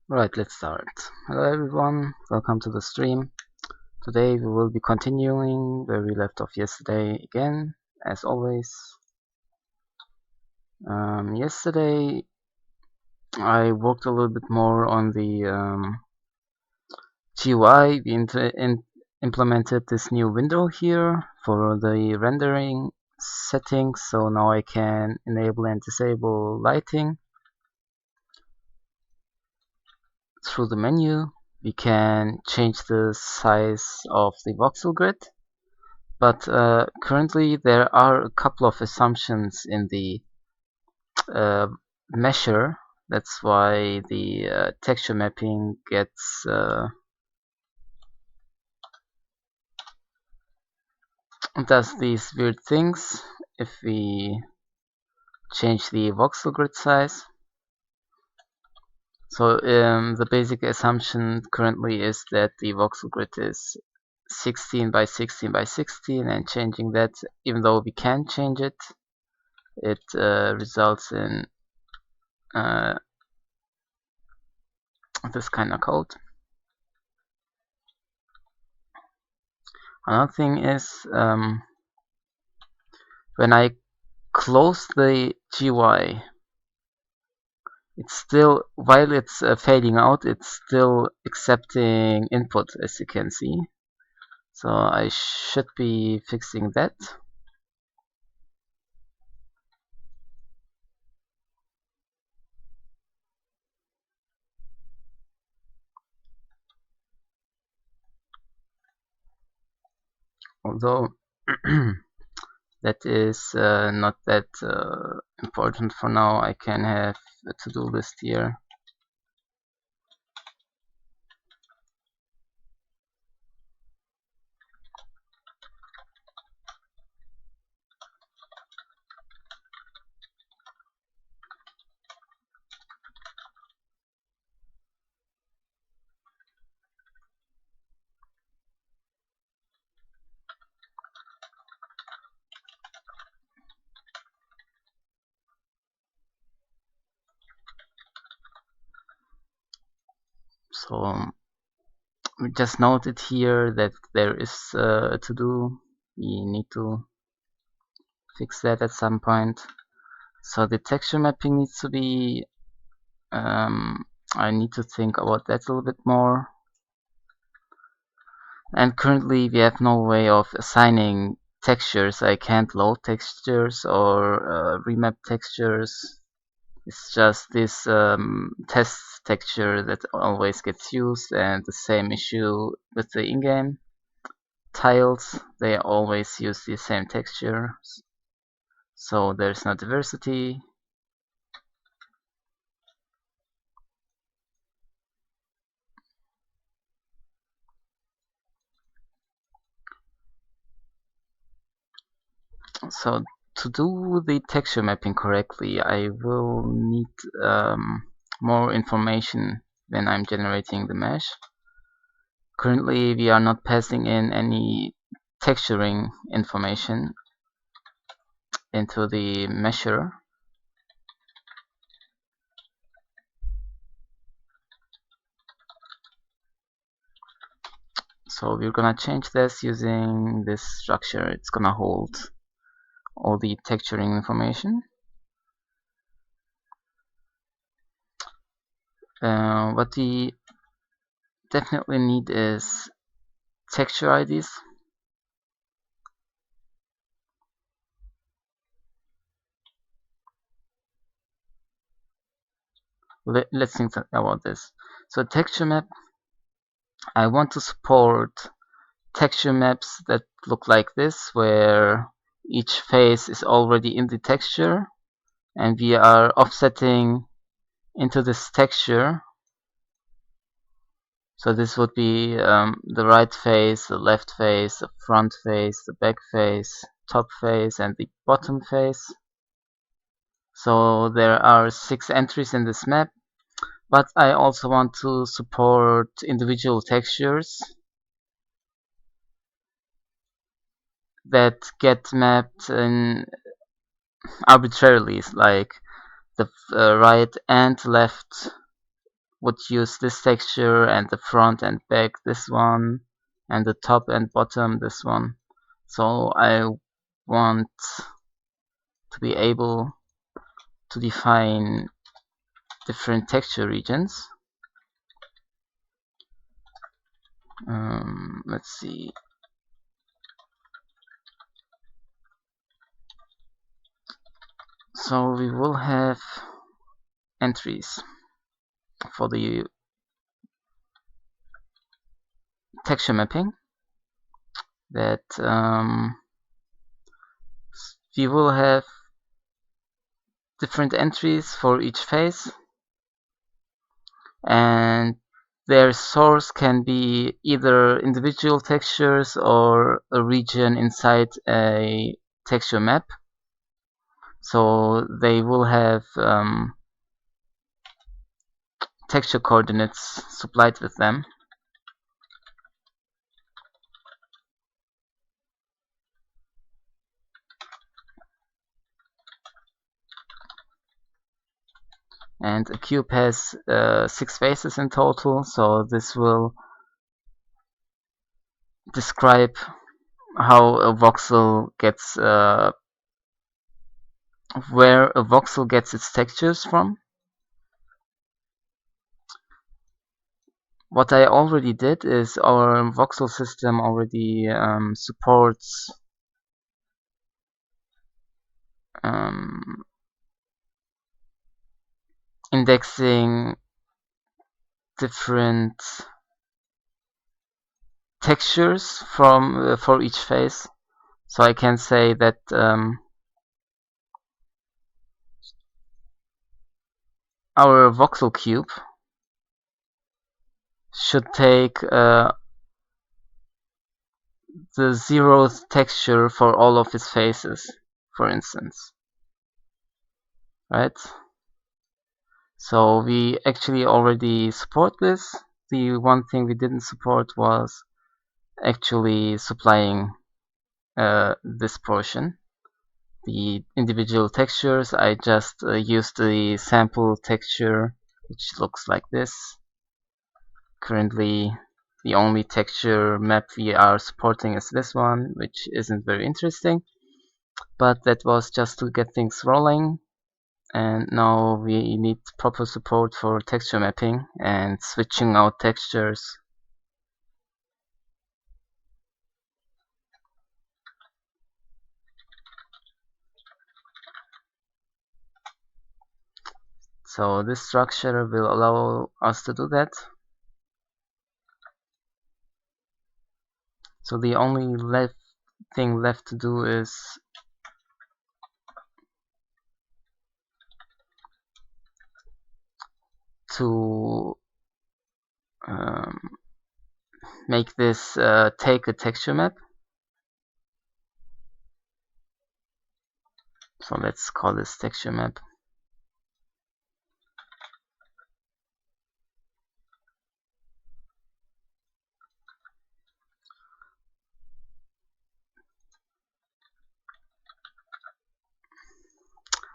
Right, let's start. Hello everyone, welcome to the stream. Today we will be continuing where we left off yesterday again, as always. Yesterday I worked a little bit more on the GUI. We implemented this new window here for the rendering settings, so now I can enable and disable lighting through the menu. We can change the size of the voxel grid. But currently there are a couple of assumptions in the measure. That's why the texture mapping does these weird things if we change the voxel grid size. So the basic assumption currently is that the voxel grid is 16 by 16 by 16, and changing that, even though we can change it, it results in this kind of code. Another thing is when I close the GUI, it's still, while it's fading out, it's still accepting input, as you can see. So I should be fixing that. Although that is not that important for now. I can have a to-do list here. So we just noted here that there is a to-do. We need to fix that at some point. So the texture mapping needs to be, I need to think about that a little bit more. And currently we have no way of assigning textures. I can't load textures or remap textures. It's just this test texture that always gets used, and the same issue with the in-game tiles. They always use the same texture, so there's no diversity. So to do the texture mapping correctly, I will need more information when I'm generating the mesh. Currently, we are not passing in any texturing information into the measure. So we're gonna change this using this structure. It's gonna hold all the texturing information. What we definitely need is texture IDs. Let's think about this. So texture map, I want to support texture maps that look like this, where each face is already in the texture and we are offsetting into this texture. So this would be the right face, the left face, the front face, the back face, top face, and the bottom face. So there are 6 entries in this map, but I also want to support individual textures that get mapped in arbitrarily, like the right and left would use this texture, and the front and back this one, and the top and bottom this one. So I want to be able to define different texture regions. Let's see. So we will have entries for the texture mapping that we will have different entries for each face, and their source can be either individual textures or a region inside a texture map. So they will have texture coordinates supplied with them. And a cube has 6 faces in total, so this will describe how a voxel gets where a voxel gets its textures from. What I already did is our voxel system already supports indexing different textures from for each face. So I can say that our voxel cube should take the 0th texture for all of its faces, for instance, right? So we actually already support this. The one thing we didn't support was actually supplying this portion. The individual textures, I just used the sample texture, which looks like this. Currently, the only texture map we are supporting is this one, which isn't very interesting, but that was just to get things rolling. And now we need proper support for texture mapping and switching out textures. So this structure will allow us to do that. So the only thing left to do is to make this take a texture map. So let's call this texture map.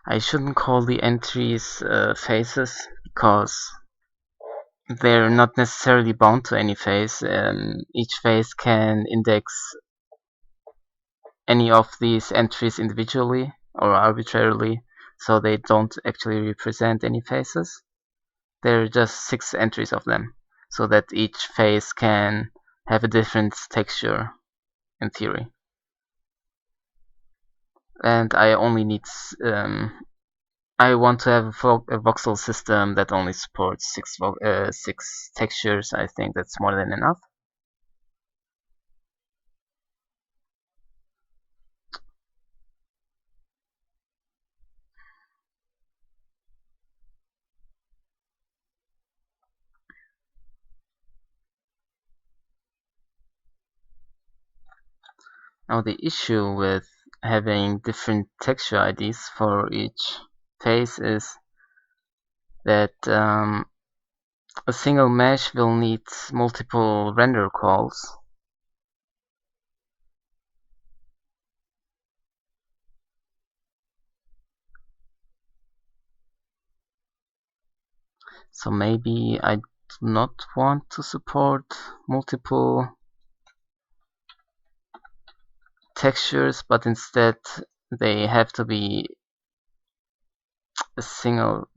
I shouldn't call the entries faces because they're not necessarily bound to any face. Each face can index any of these entries individually or arbitrarily, so they don't actually represent any faces. There are just 6 entries of them, so that each face can have a different texture in theory. And I only need I want to have a voxel system that only supports 6 textures. I think that's more than enough. Now the issue with having different texture IDs for each face is that a single mesh will need multiple render calls. So maybe I do not want to support multiple textures, but instead they have to be a single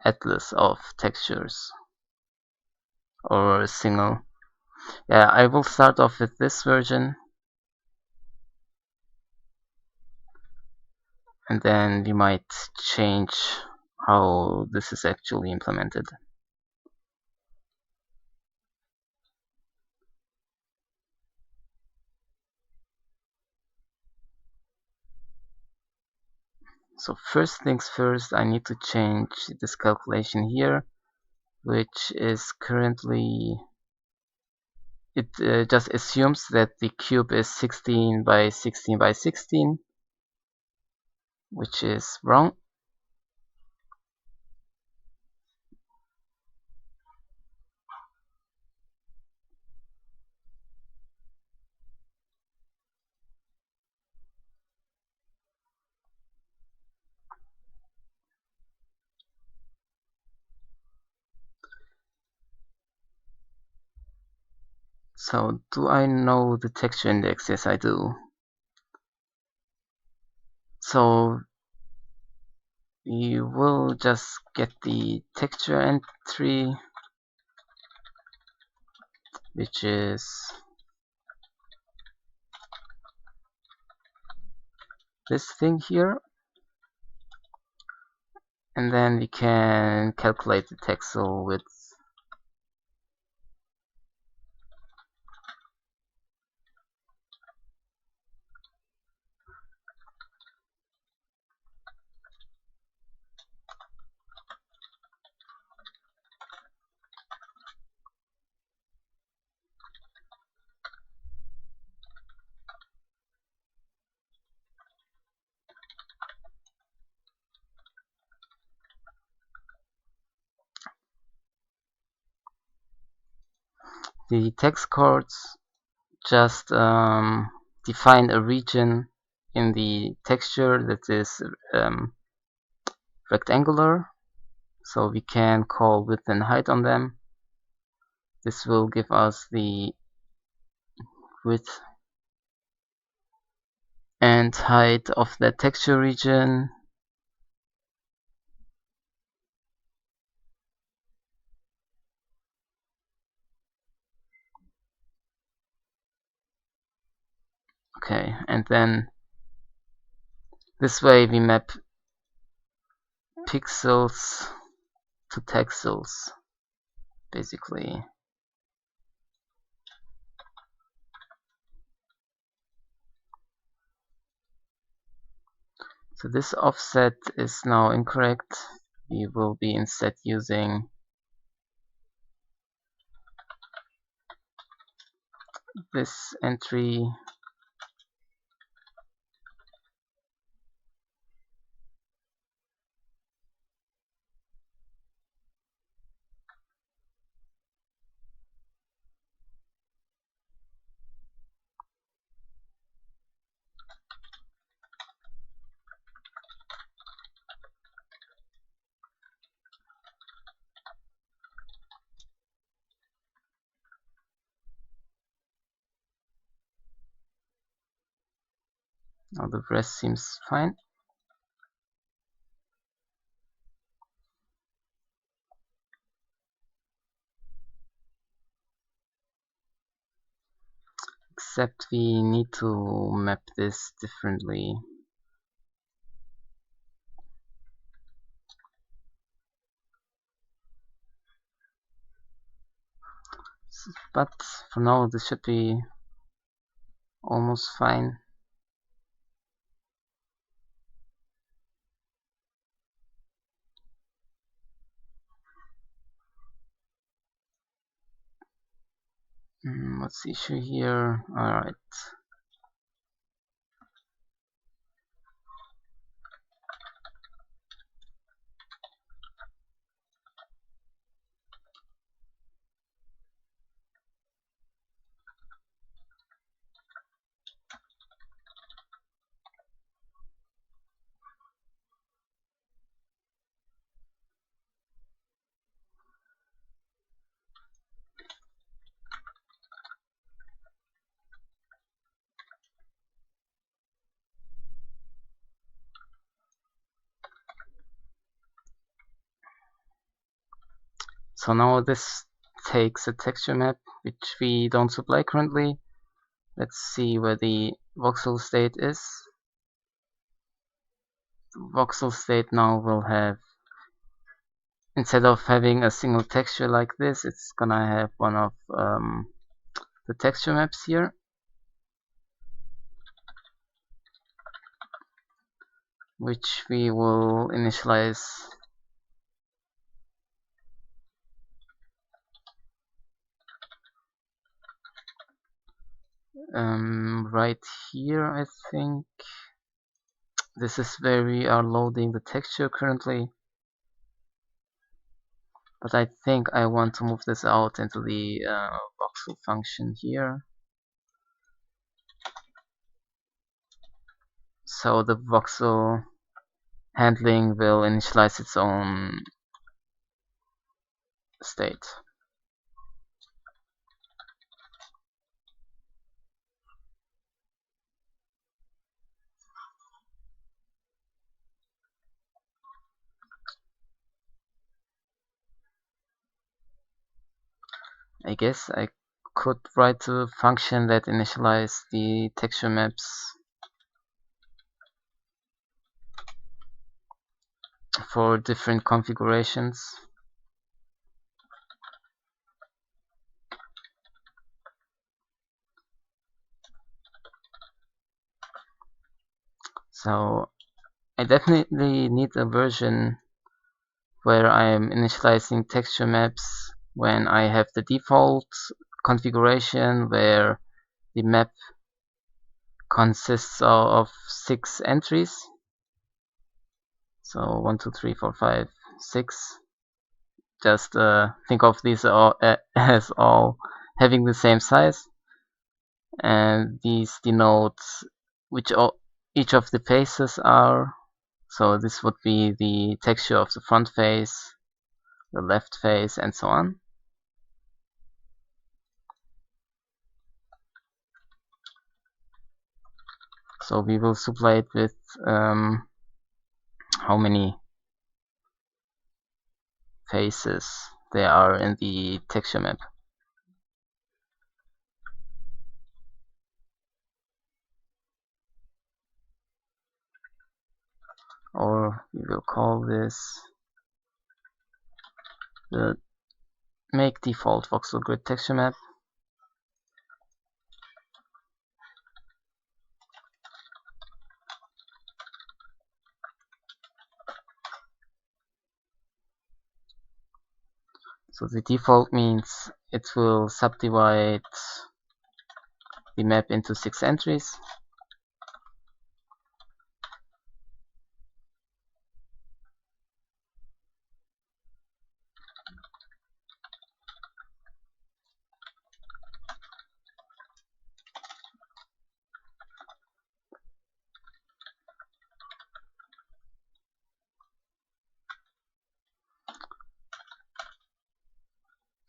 atlas of textures, or a single. Yeah, I will start off with this version, and then we might change how this is actually implemented. So first things first, I need to change this calculation here, which is currently, it just assumes that the cube is 16 by 16 by 16, which is wrong. So do I know the texture index? Yes, I do. So you will just get the texture entry, which is this thing here, and then we can calculate the texel width. The text chords just define a region in the texture that is rectangular, so we can call width and height on them. This will give us the width and height of the texture region. Okay, and then this way we map pixels to texels, basically. So this offset is now incorrect. We will be instead using this entry. Now the rest seems fine. Except we need to map this differently. But for now this should be almost fine. What's the issue here? Alright. So now this takes a texture map which we don't supply currently. Let's see where the voxel state is. The voxel state now will have, instead of having a single texture like this, it's gonna have one of the texture maps here, which we will initialize right here. I think this is where we are loading the texture currently, but I think I want to move this out into the voxel function here, so the voxel handling will initialize its own state. I guess I could write a function that initialize the texture maps for different configurations. So I definitely need a version where I'm initializing texture maps when I have the default configuration where the map consists of 6 entries. So 1, 2, 3, 4, 5, 6. Just think of these all, as all having the same size, and these denote which each of the faces are. So this would be the texture of the front face, the left face, and so on. So we will supply it with how many faces there are in the texture map. Or we will call this the make default voxel grid texture map. So the default means it will subdivide the map into 6 entries.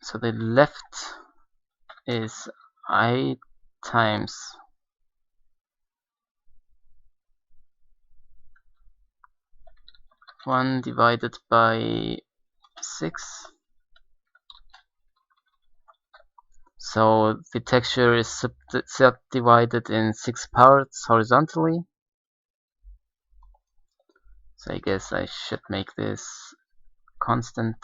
So the left is I times one divided by 6. So the texture is subdivided in 6 parts horizontally. So I guess I should make this constant.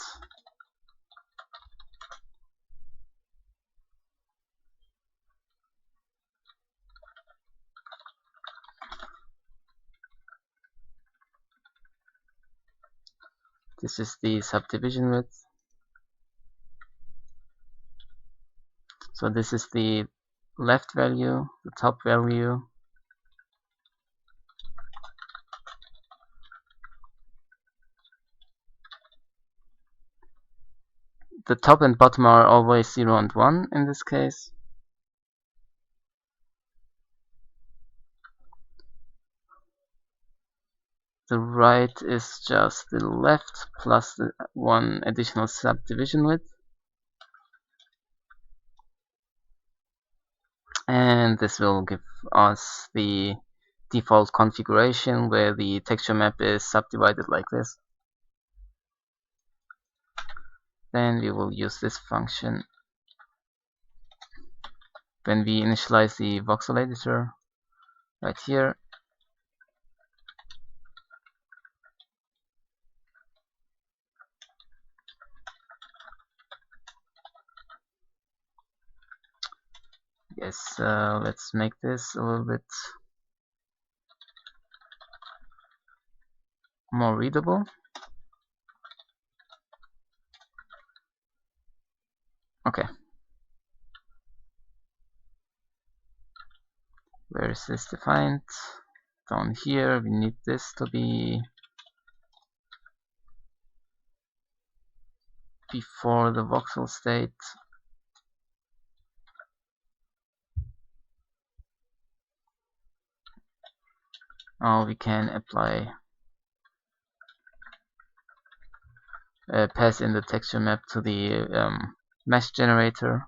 This is the subdivision width. So this is the left value, the top value. The top and bottom are always 0 and 1 in this case. The right is just the left plus the one additional subdivision width. And this will give us the default configuration where the texture map is subdivided like this. then we will use this function when we initialize the voxel editor right here. Yes, let's make this a little bit more readable. Okay. Where is this defined? Down here, we need this to be before the voxel state. Now we can apply, pass in the texture map to the mesh generator.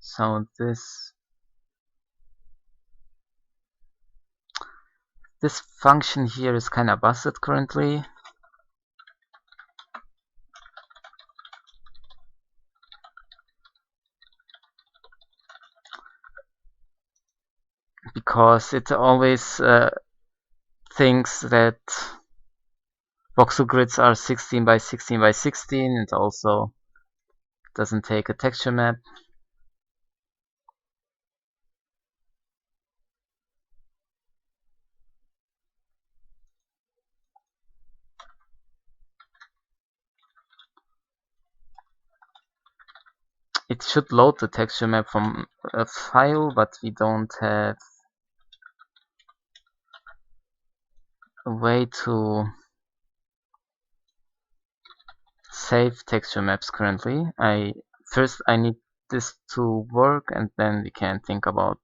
So this function here is kind of busted currently. Because it always thinks that voxel grids are 16 by 16 by 16. It also doesn't take a texture map. It should load the texture map from a file, but we don't have a way to save texture maps currently. First I need this to work, and then we can think about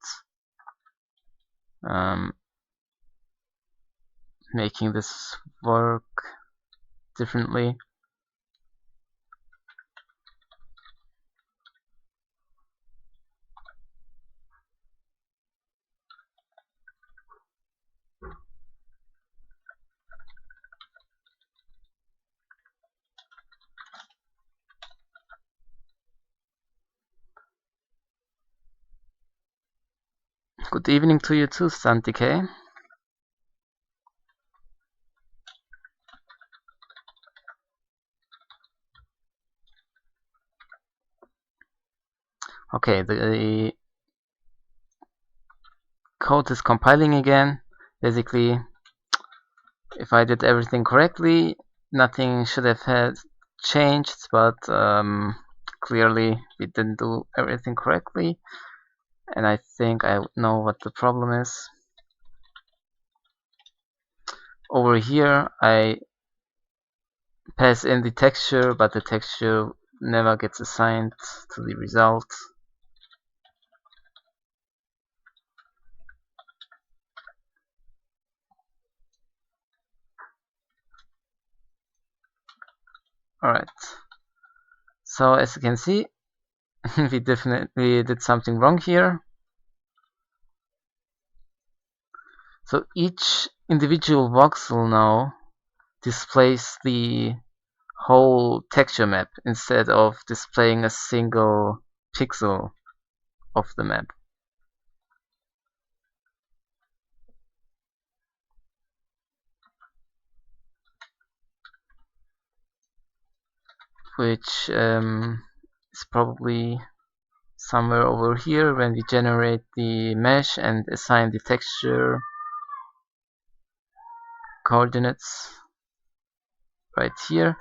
making this work differently. Good evening to you too, Santike. Okay, the code is compiling again. Basically, if I did everything correctly, nothing should have had changed, but clearly we didn't do everything correctly, and I think I know what the problem is. Over here I pass in the texture, but the texture never gets assigned to the result. Alright, so as you can see, we definitely did something wrong here. So each individual voxel now displays the whole texture map instead of displaying a single pixel of the map. Which is probably somewhere over here when we generate the mesh and assign the texture coordinates right here.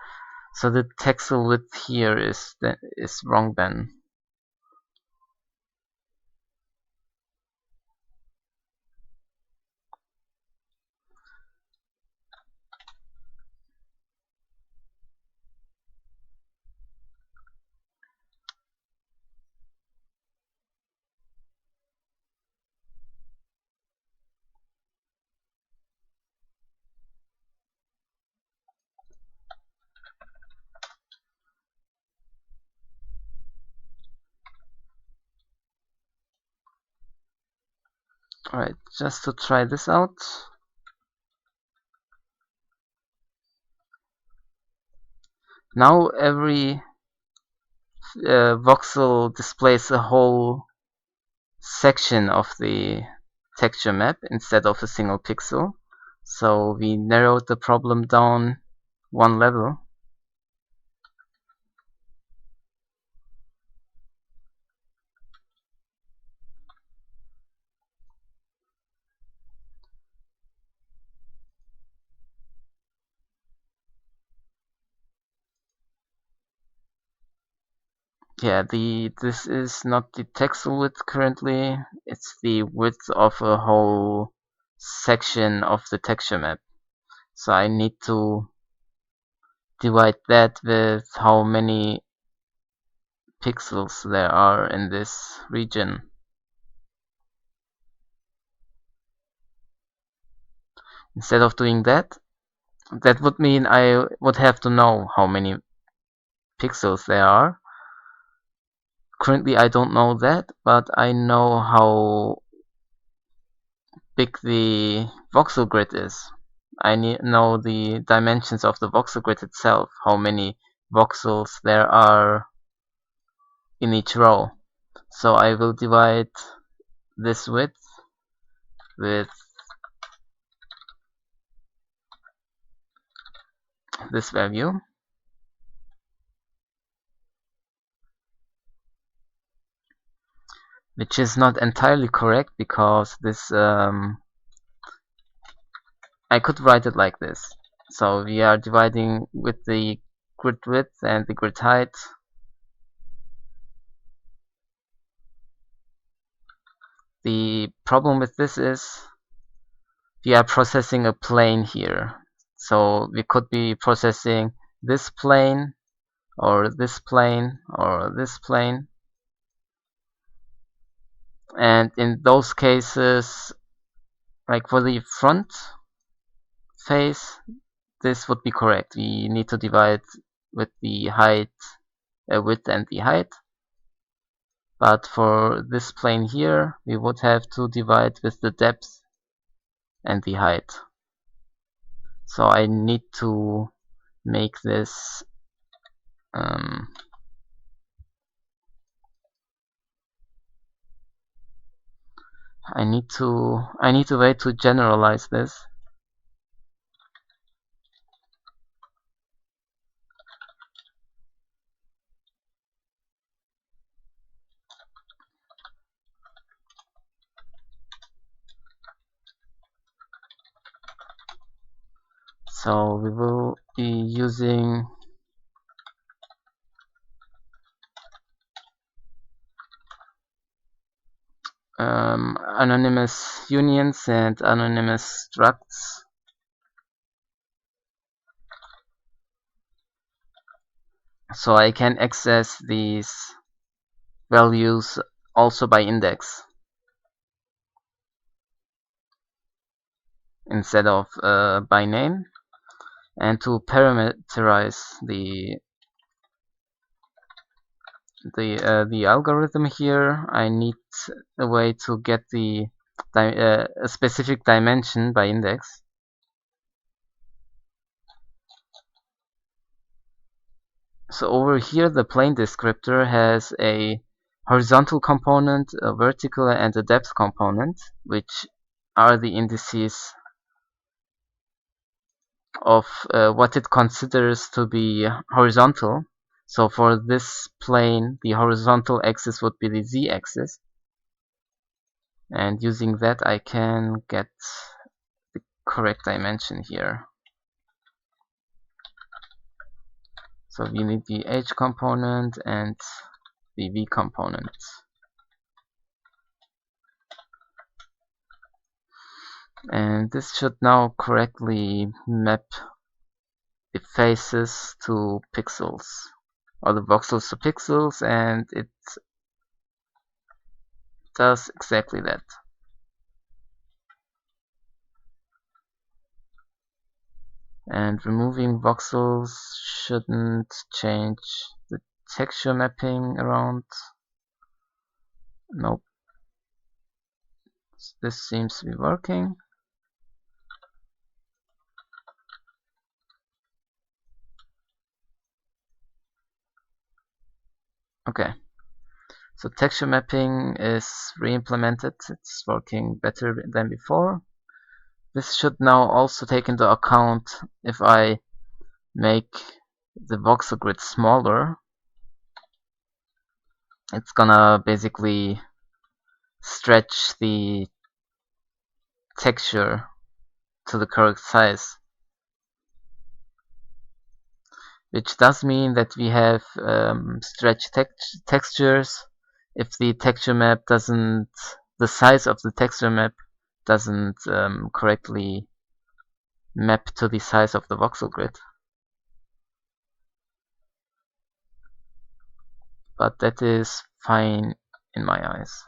So the texel width here is wrong then. Alright, just to try this out. Now every voxel displays a whole section of the texture map instead of a single pixel. So we narrowed the problem down one level. Yeah, this is not the texel width currently, it's the width of a whole section of the texture map. So I need to divide that with how many pixels there are in this region. Instead of doing that, that would mean I would have to know how many pixels there are. Currently I don't know that, but I know how big the voxel grid is. I know the dimensions of the voxel grid itself, how many voxels there are in each row. So I will divide this width with this value. Which is not entirely correct because this I could write it like this. So we are dividing with the grid width and the grid height. The problem with this is we are processing a plane here. So we could be processing this plane or this plane or this plane. And in those cases, like for the front face, this would be correct. We need to divide with the height, width and the height. But for this plane here, we would have to divide with the depth and the height. So I need to make this I need a way to generalize this. So we will be using anonymous unions and anonymous structs. So I can access these values also by index instead of by name. And to parameterize the algorithm here, I need a way to get a specific dimension by index. So over here, the plane descriptor has a horizontal component, a vertical, and a depth component, which are the indices of what it considers to be horizontal. So for this plane, the horizontal axis would be the z-axis. And using that, I can get the correct dimension here. So we need the h component and the v component. And this should now correctly map the faces to pixels, or the voxels to pixels, and it does exactly that. And removing voxels shouldn't change the texture mapping around. Nope. This seems to be working. Okay, so texture mapping is re-implemented. It's working better than before. This should now also take into account if I make the voxel grid smaller, it's gonna basically stretch the texture to the correct size, which does mean that we have stretched textures if the texture map doesn't, the size of the texture map doesn't correctly map to the size of the voxel grid. But that is fine in my eyes.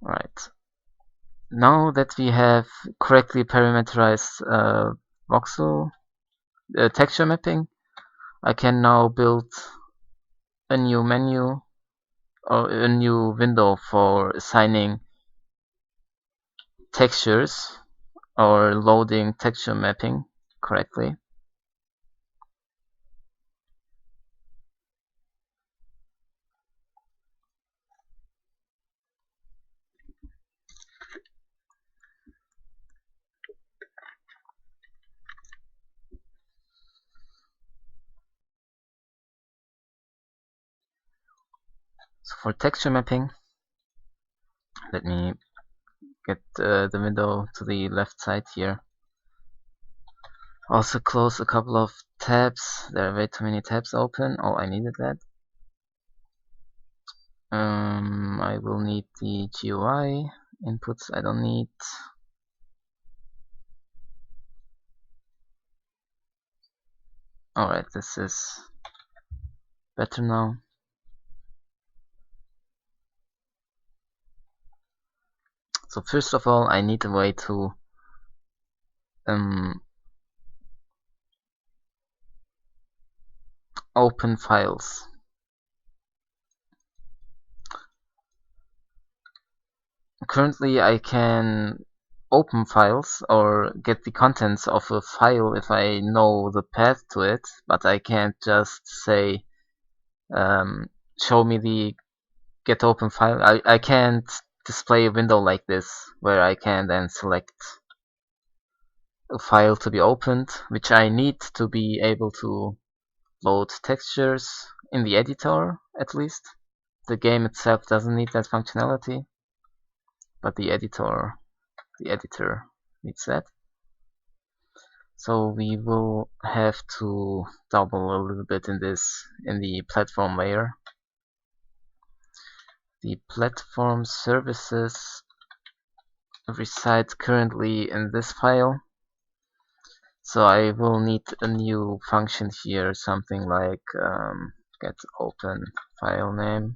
Right. Now that we have correctly parameterized voxel texture mapping, I can now build a new menu or a new window for assigning textures or loading texture mapping correctly. So for texture mapping, let me get the window to the left side here. Also close a couple of tabs. There are way too many tabs open. Oh, I needed that. I will need the GUI inputs. I don't need. Alright, this is better now. So first of all, I need a way to open files. Currently, I can open files or get the contents of a file if I know the path to it, but I can't just say show me the getOpenFilename. I can't display a window like this where I can then select a file to be opened, which I need to be able to load textures in the editor at least. The game itself doesn't need that functionality, but the editor needs that. So we will have to double a little bit in the platform layer. The platform services reside currently in this file. So I will need a new function here, something like getOpenFilename.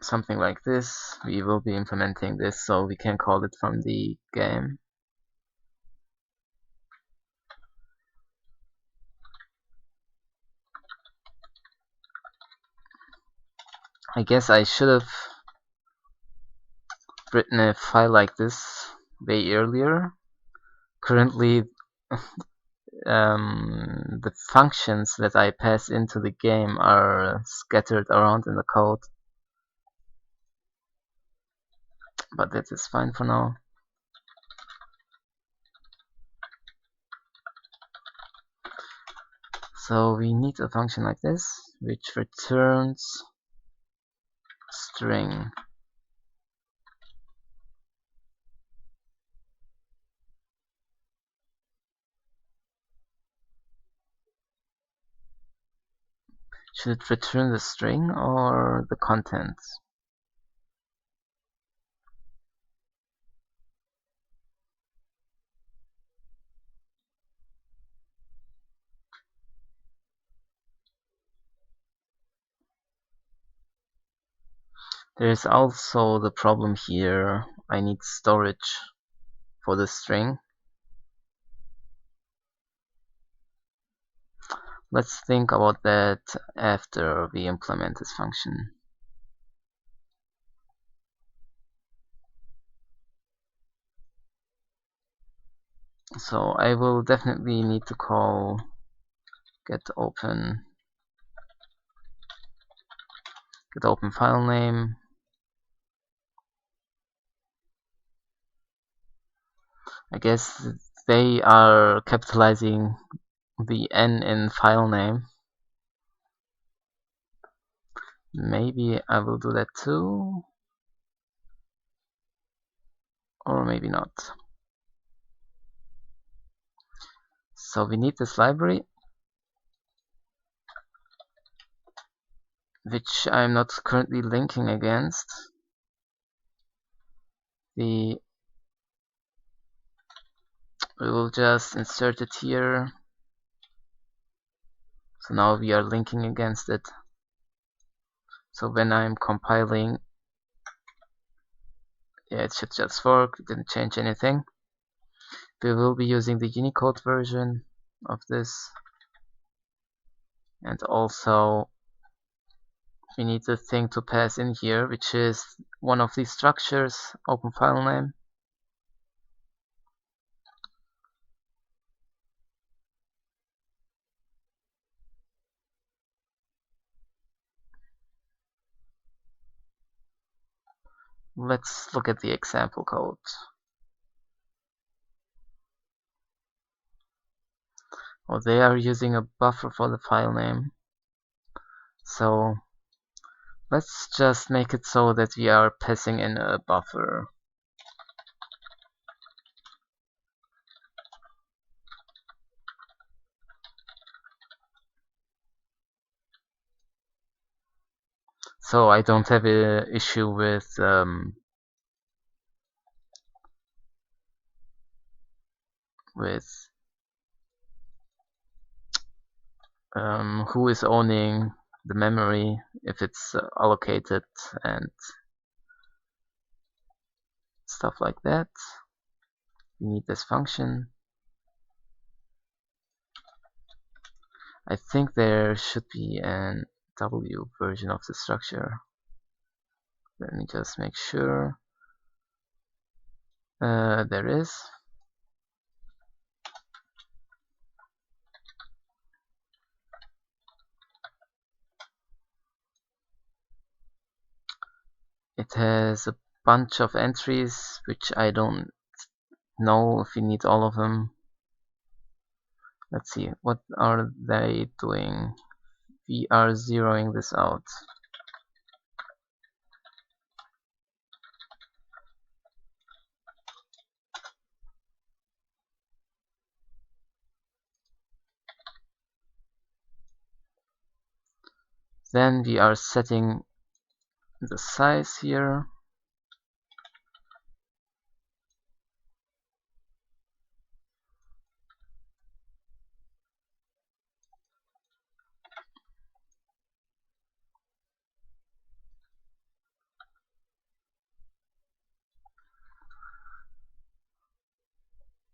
Something like this. We will be implementing this, so we can call it from the game. I guess I should have written a file like this way earlier. Currently, the functions that I pass into the game are scattered around in the code, but that is fine for now. So we need a function like this, which returns string. Should it return the string or the contents? There's also the problem here. I need storage for the string. Let's think about that after we implement this function. So I will definitely need to call getOpenFilename. I guess they are capitalizing the N in file name. Maybe I will do that too, or maybe not. So we need this library, which I'm not currently linking against. We will just insert it here. So now we are linking against it. So when I'm compiling, yeah, it should just work. It didn't change anything. We will be using the Unicode version of this. And also we need the thing to pass in here, which is one of these structures, OpenFilename. Let's look at the example code. Oh, they are using a buffer for the file name. So let's just make it so that we are passing in a buffer. So I don't have an issue with who is owning the memory, if it's allocated and stuff like that. We need this function. I think there should be an W version of the structure. Let me just make sure. There is. It has a bunch of entries, which I don't know if we need all of them. Let's see, what are they doing? We are zeroing this out. Then we are setting the size here.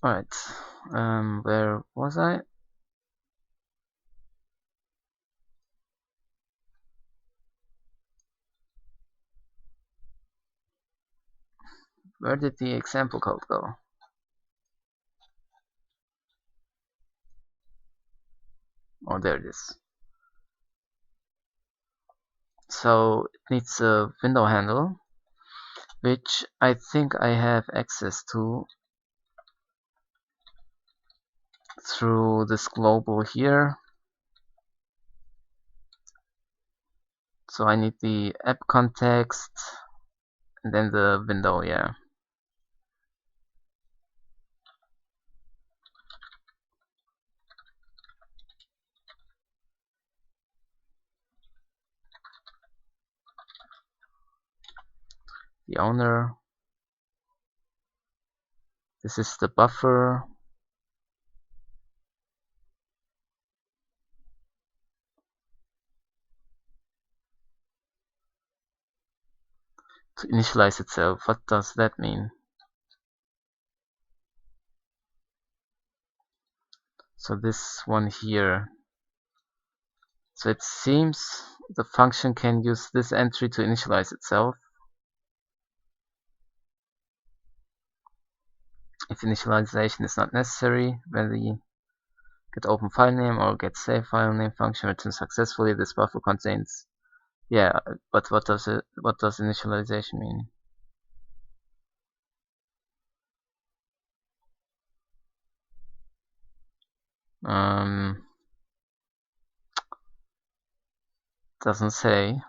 Alright, where was I? Where did the example code go? Oh, there it is. So it needs a window handle, which I think I have access to through this global here. So I need the app context and then the window, yeah. The owner. This is the buffer. to initialize itself. What does that mean? So this one here. So it seems the function can use this entry to initialize itself. If initialization is not necessary, when the getOpenFilename or getSaveFilename function returns successfully, this buffer contains. Yeah, but what does initialization mean? Doesn't say.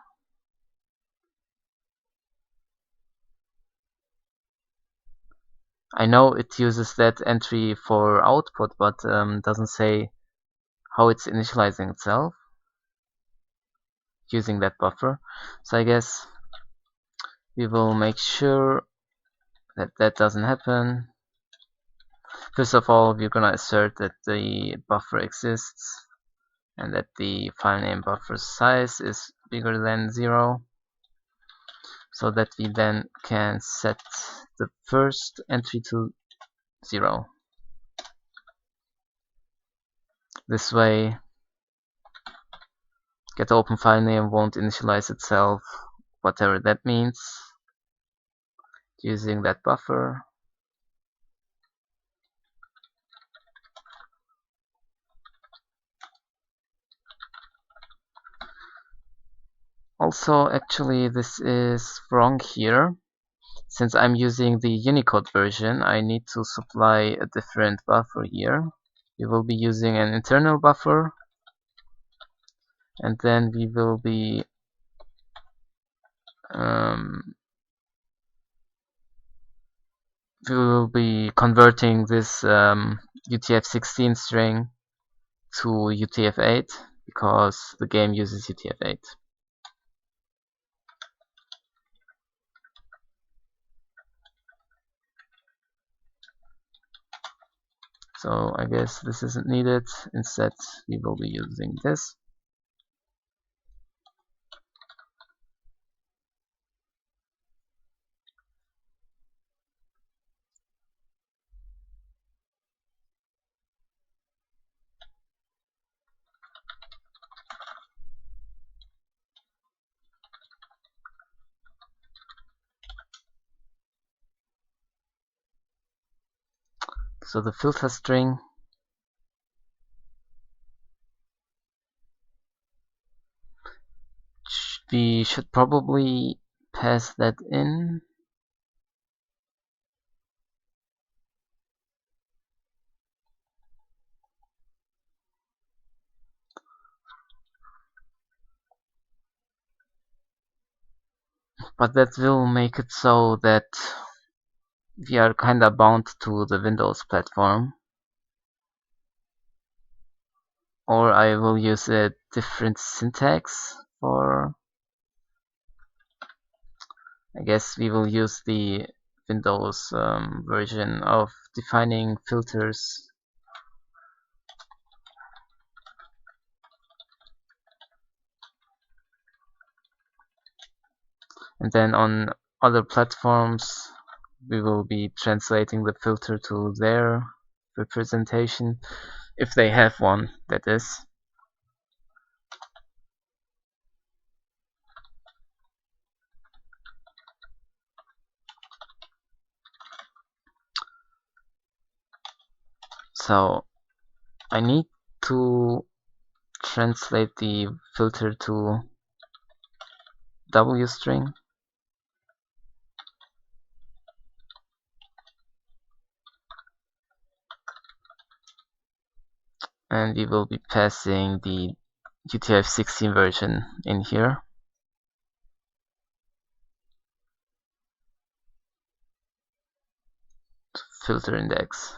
I know it uses that entry for output, but doesn't say how it's initializing itself using that buffer. So I guess we will make sure that that doesn't happen. First of all, we're gonna assert that the buffer exists and that the file name buffer size is bigger than 0, so that we then can set the first entry to 0. This way, getOpenFilename won't initialize itself, whatever that means, using that buffer. Also, actually, this is wrong here. Since I'm using the Unicode version, I need to supply a different buffer here. We will be using an internal buffer, and then we will be converting this UTF-16 string to UTF-8 because the game uses UTF-8. So I guess this isn't needed. Instead, we will be using this. So the filter string, we should probably pass that in. But that will make it so that we are kinda bound to the Windows platform. Or I will use a different syntax for. I guess we will use the Windows version of defining filters. And then on other platforms, we will be translating the filter to their representation, if they have one, that is. So I need to translate the filter to W string. And we will be passing the UTF-16 version in here. Filter index.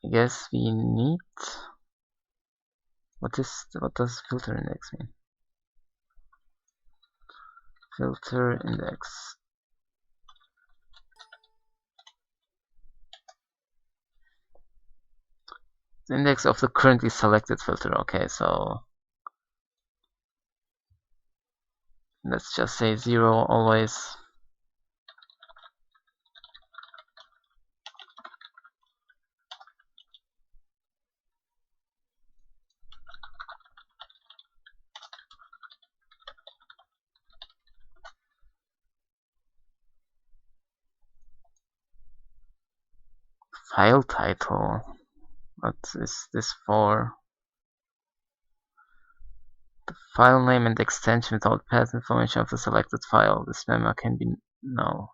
I guess we need. What does filter index mean? Filter index. The index of the currently selected filter. Okay, so let's just say 0 always. File title. What is this for? The file name and extension without path information of the selected file. This memo can be no.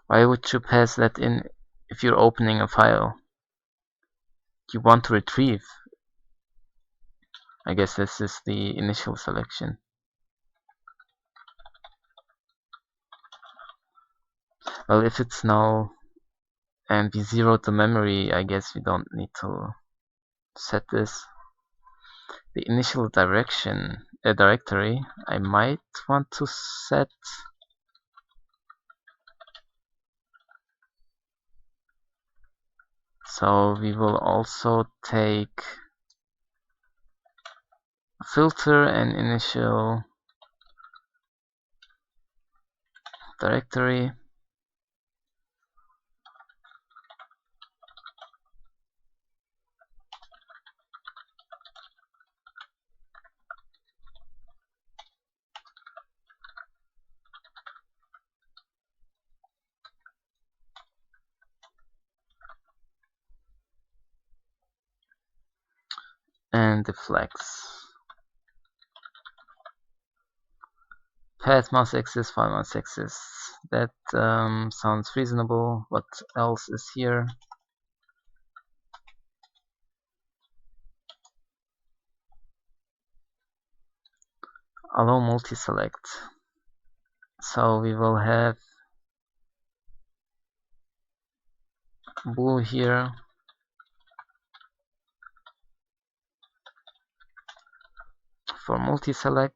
Why would you pass that in if you're opening a file you want to retrieve? I guess this is the initial selection. Well, if it's null and we zeroed the memory, I guess we don't need to set this. The initial directory, I might want to set. So we will also take a filter and initial directory. And the flags. Path must exist, file must exist. That sounds reasonable. What else is here? Allow multi-select. So we will have bool here. For multi-select.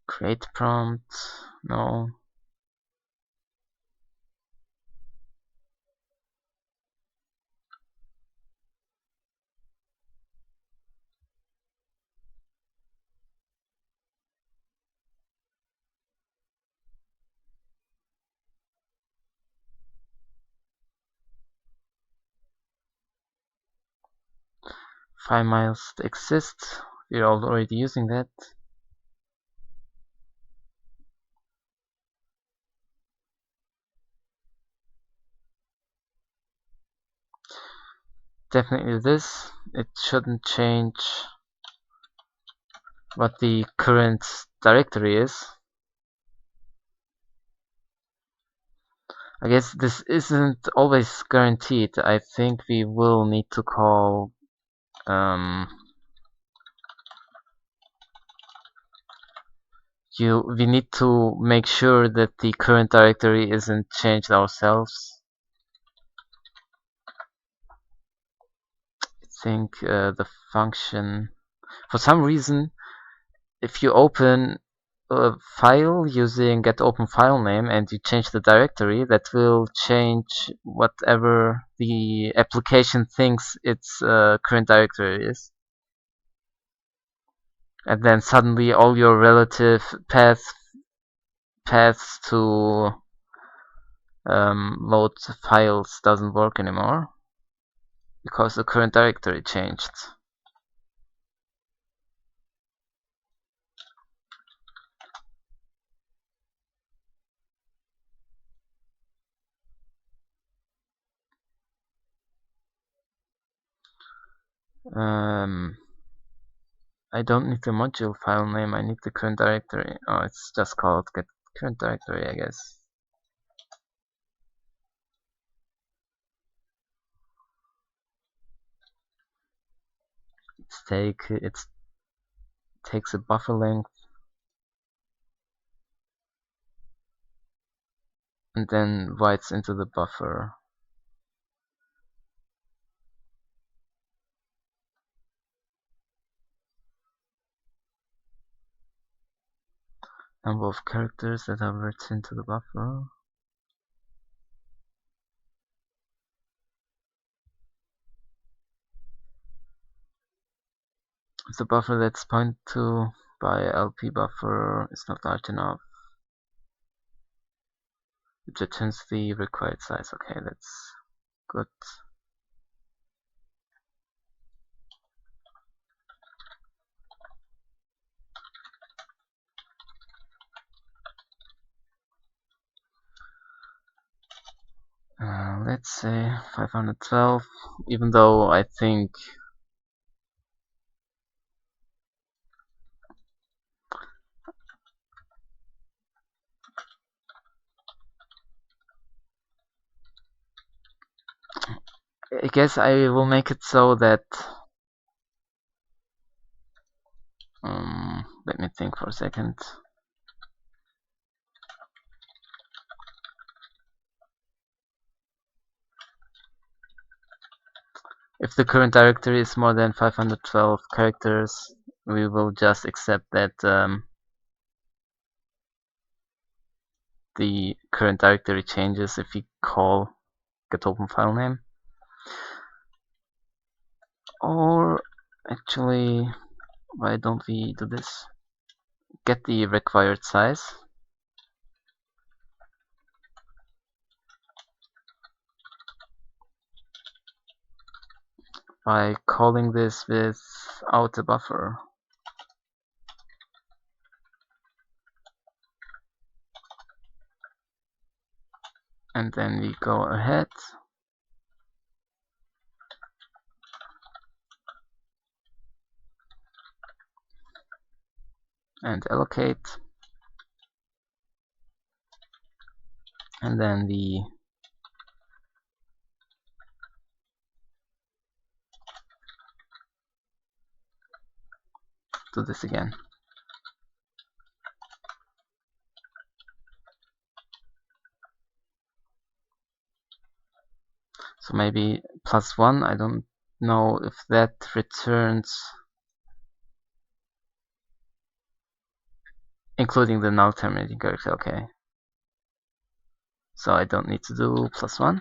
Create prompt, no. File must exist. We're already using that. Definitely this. It shouldn't change what the current directory is. I guess this isn't always guaranteed. I think we will need to call we need to make sure that the current directory isn't changed ourselves. I think the function, for some reason, if you open a file using getOpenFilename and you change the directory, that will change whatever the application thinks its current directory is. And then suddenly all your relative paths to load files doesn't work anymore because the current directory changed. I don't need the module file name, I need the current directory. Oh, it's just called get current directory, I guess. It takes a buffer length and then writes into the buffer. Number of characters that are written into the buffer. If the buffer that's pointed to by LP buffer is not large enough, It returns the required size. Okay, that's good. Let's say 512, even though I think I guess I will make it so that let me think for a second. If the current directory is more than 512 characters, we will just accept that the current directory changes if we call getOpenFilename. Or actually, why don't we do this? Get the required size by calling this without a buffer. And then we go ahead and allocate, and then we do this again. So maybe +1, I don't know if that returns including the null terminating character. Okay, so I don't need to do +1.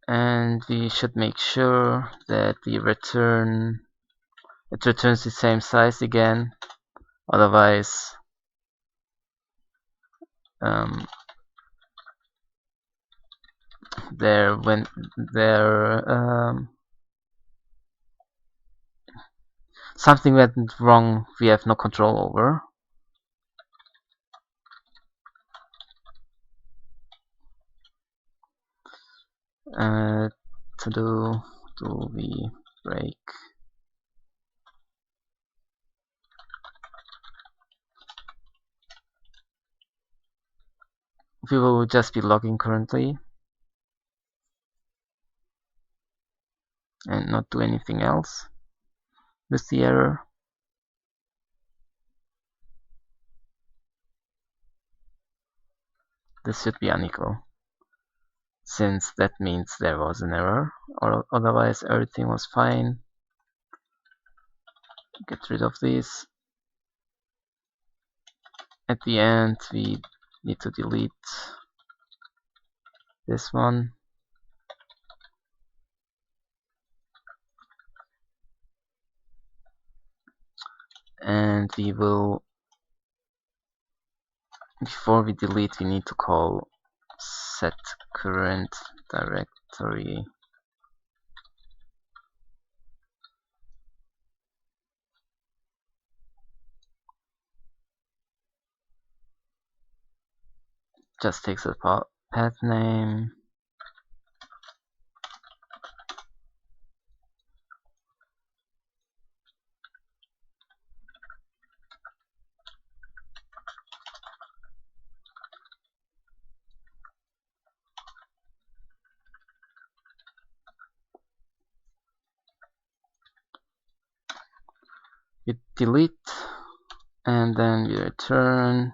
And we should make sure that it returns the same size again, otherwise something went wrong we have no control over. To do we break we will just be logging currently and not do anything else with the error. This should be unequal, since that means there was an error, or otherwise everything was fine. Get rid of these. At the end we need to delete this one. And we will, before we delete, we need to call set current directory just takes a path name, we delete, and then we return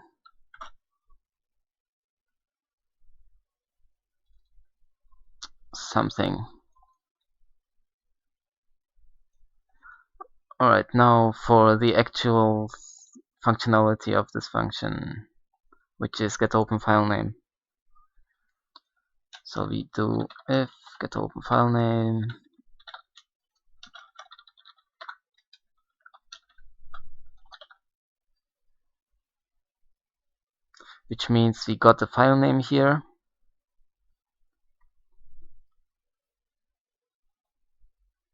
something. Alright, now for the actual functionality of this function, which is getOpenFilename. So we do if getOpenFilename which means we got the file name here,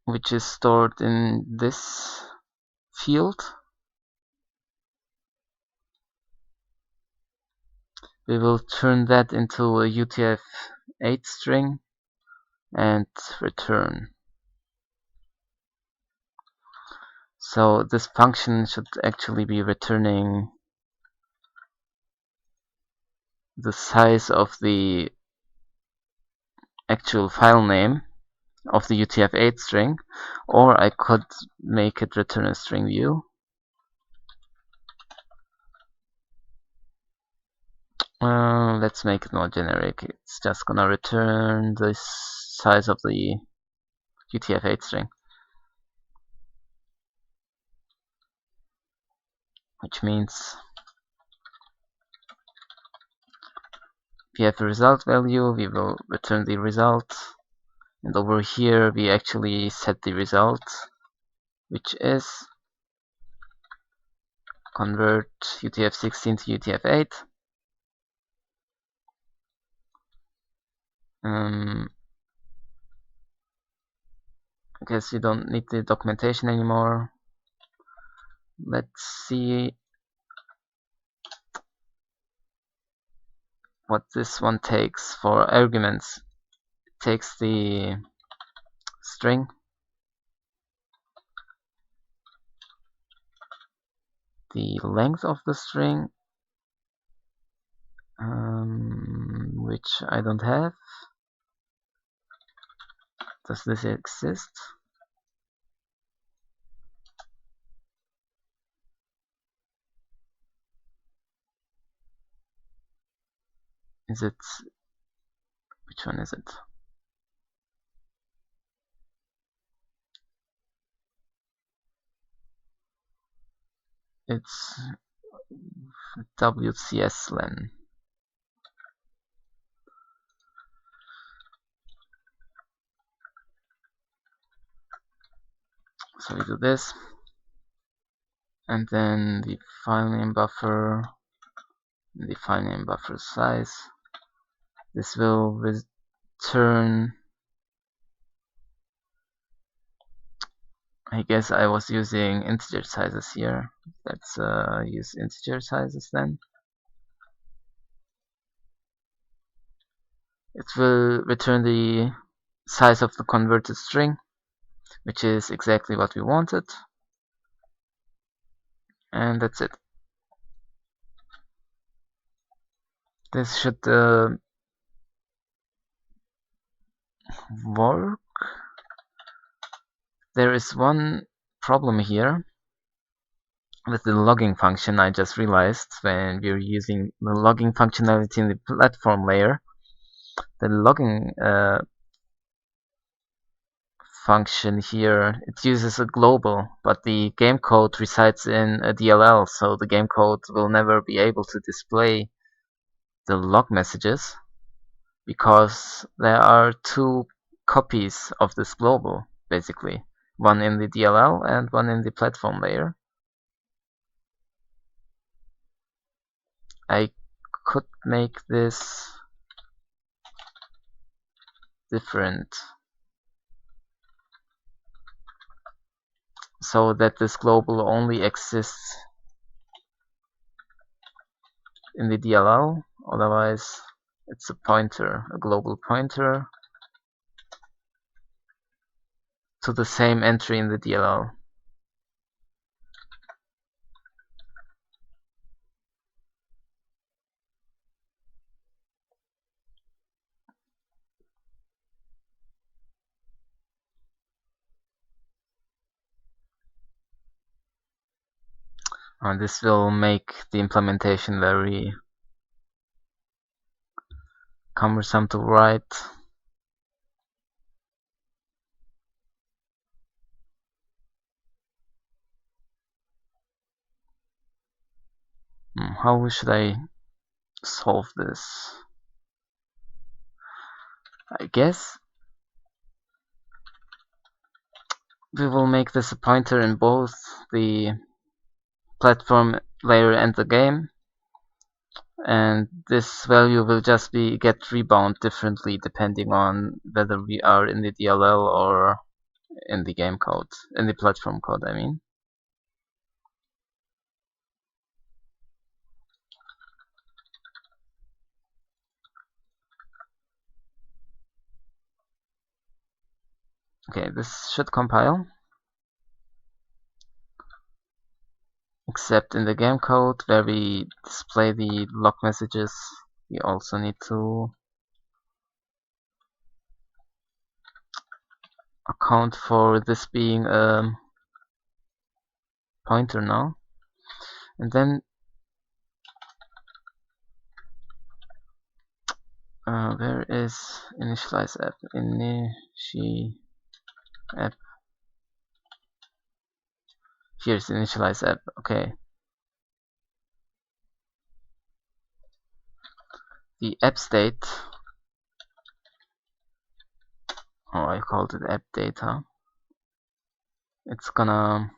which is stored in this field. We will turn that into a UTF-8 string and return. So this function should actually be returning the size of the actual file name of the UTF-8 string, or I could make it return a string view. Let's make it more generic. It's just gonna return the size of the UTF-8 string, which means we have a result value, we will return the result, and over here we actually set the result, which is convert UTF-16 to UTF-8. I guess you don't need the documentation anymore. Let's see what this one takes for arguments. It takes the string, the length of the string, which I don't have. Does this exist? Is it? Which one is it? It's WCSLen. So we do this, and then the filename buffer, the filename buffer size. This will return. I guess I was using integer sizes here. Let's use integer sizes then. It will return the size of the converted string, which is exactly what we wanted. And that's it. This should work. There is one problem here with the logging function. I just realized when we're using the logging functionality in the platform layer, the logging function here, it uses a global, but the game code resides in a DLL, so the game code will never be able to display the log messages because there are two copies of this global, basically. One in the DLL and one in the platform layer. I could make this different so that this global only exists in the DLL, otherwise it's a pointer, a global pointer to the same entry in the DLL. And this will make the implementation very cumbersome to write. How should I solve this? I guess we will make this a pointer in both the platform layer and the game. and this value will just get rebound differently depending on whether we are in the DLL or in the game code, in the platform code, I mean. Okay, this should compile. Except in the game code where we display the log messages, we also need to account for this being a pointer now. And then where is initialize app? App. Here's initialize app. Okay. The app state. Oh, I called it app data. It's gonna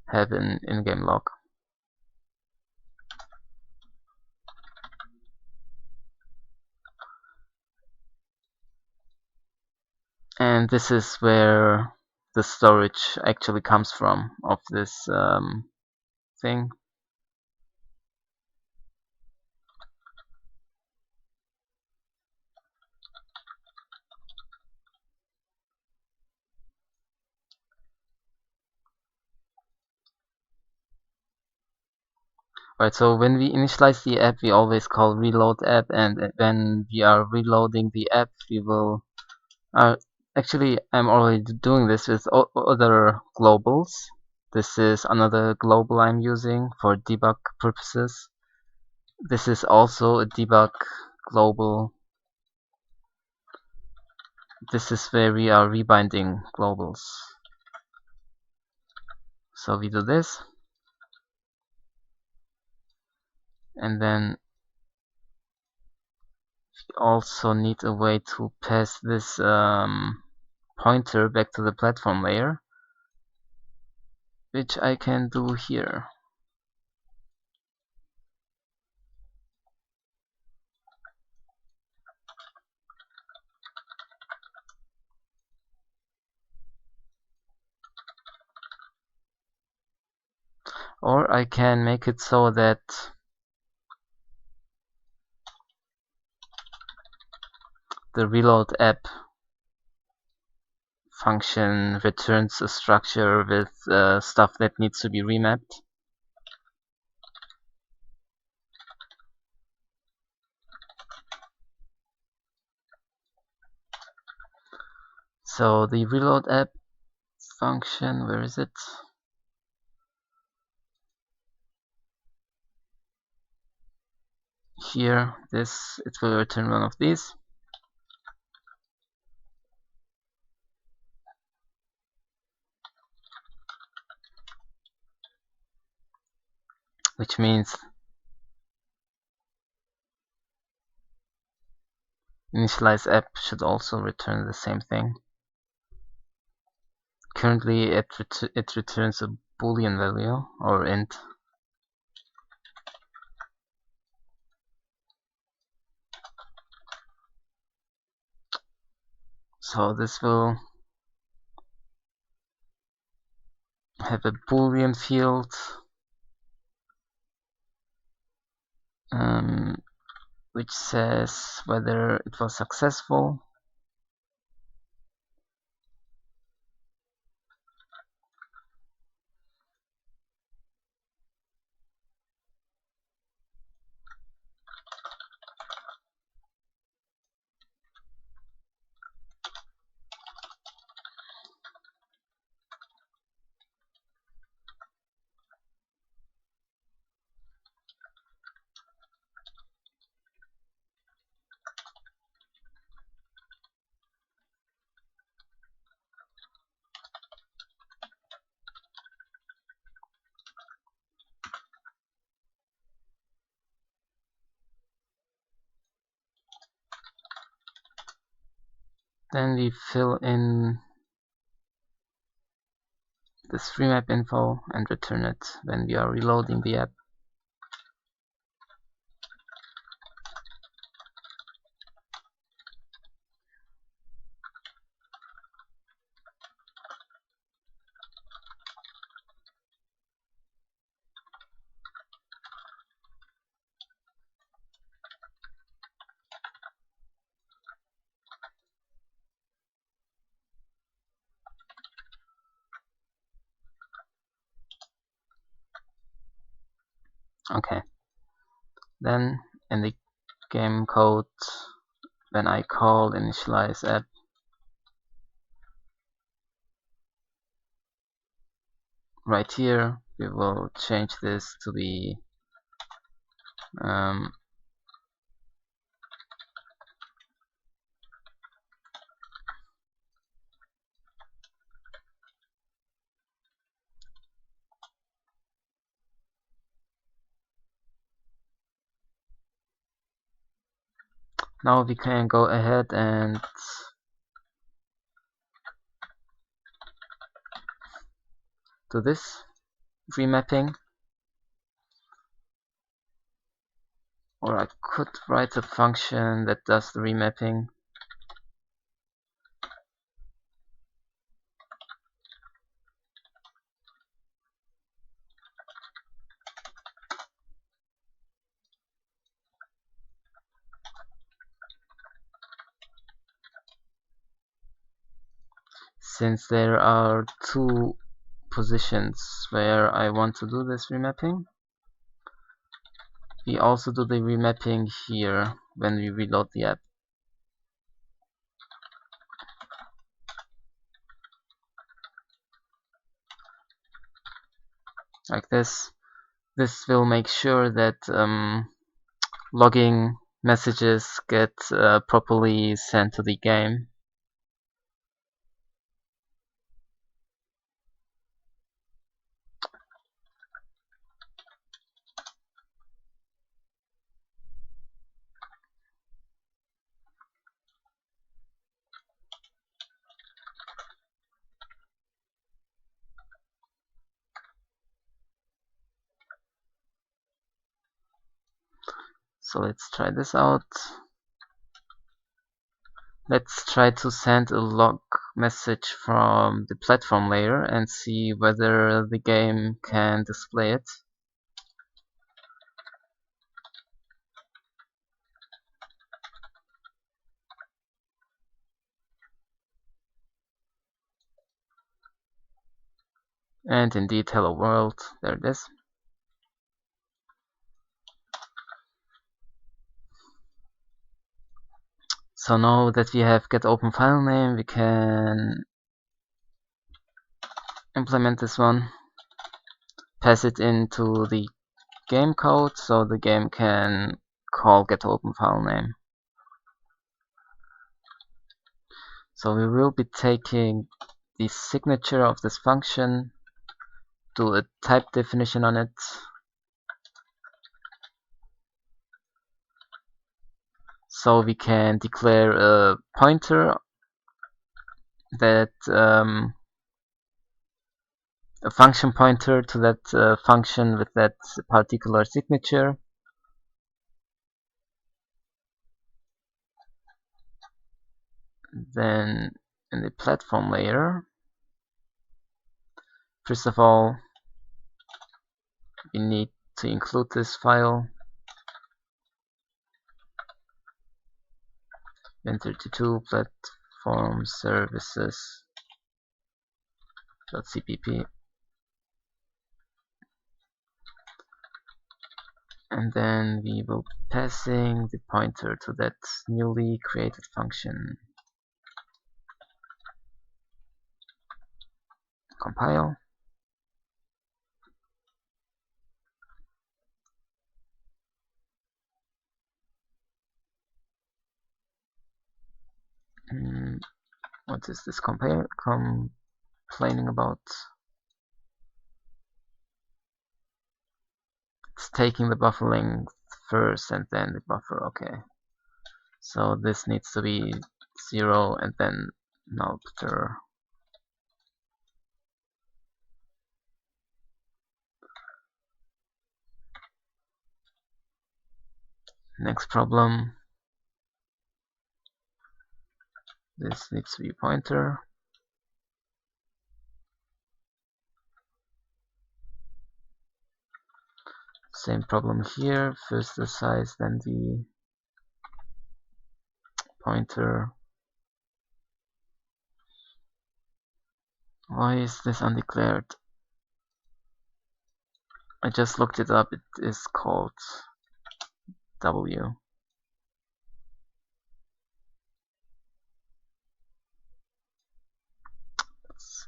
have an in-game log. And this is where the storage actually comes from of this thing. Right, so when we initialize the app, we always call reload app, and when we are reloading the app, we will actually, I'm already doing this with other globals. This is another global I'm using for debug purposes. This is also a debug global. This is where we are rebinding globals. So we do this, and then we also need a way to pass this pointer back to the platform layer, which I can do here. Or I can make it so that the reload app function returns a structure with stuff that needs to be remapped. So the reload app function, where is it? Here, it will return one of these. Which means initialize app should also return the same thing. Currently, it returns a boolean value or int. So this will have a boolean field which says whether it was successful. Then we fill in this remap info and return it when we are reloading the app. Okay. Then in the game code, when I call initialize app, right here we will change this to be now we can go ahead and do this remapping, or I could write a function that does the remapping. Since there are two positions where I want to do this remapping, we also do the remapping here when we reload the app. Like this. This will make sure that logging messages get properly sent to the game. So let's try this out. Let's try to send a log message from the platform layer and see whether the game can display it. And indeed, hello world, there it is. So now that we have getOpenFilename, we can implement this one, pass it into the game code so the game can call getOpenFilename. So we will be taking the signature of this function, do a type definition on it, so we can declare a pointer that a function pointer to that function with that particular signature. Then in the platform layer, first of all, we need to include this file, Win32 platform services.cpp, and then we will be passing the pointer to that newly created function. Compile. What is this complaining about? It's taking the buffer length first and then the buffer. Okay. So this needs to be 0 and then nullter. Next problem. This needs to be a pointer. Same problem here. First the size, then the pointer. Why is this undeclared? I just looked it up. It is called W.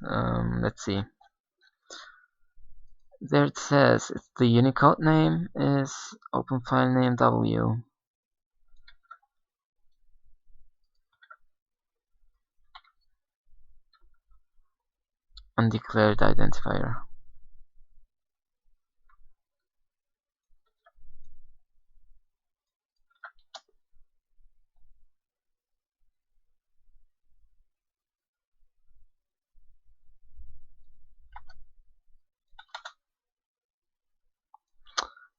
Let's see. There it says the Unicode name is OpenFilename W. Undeclared identifier.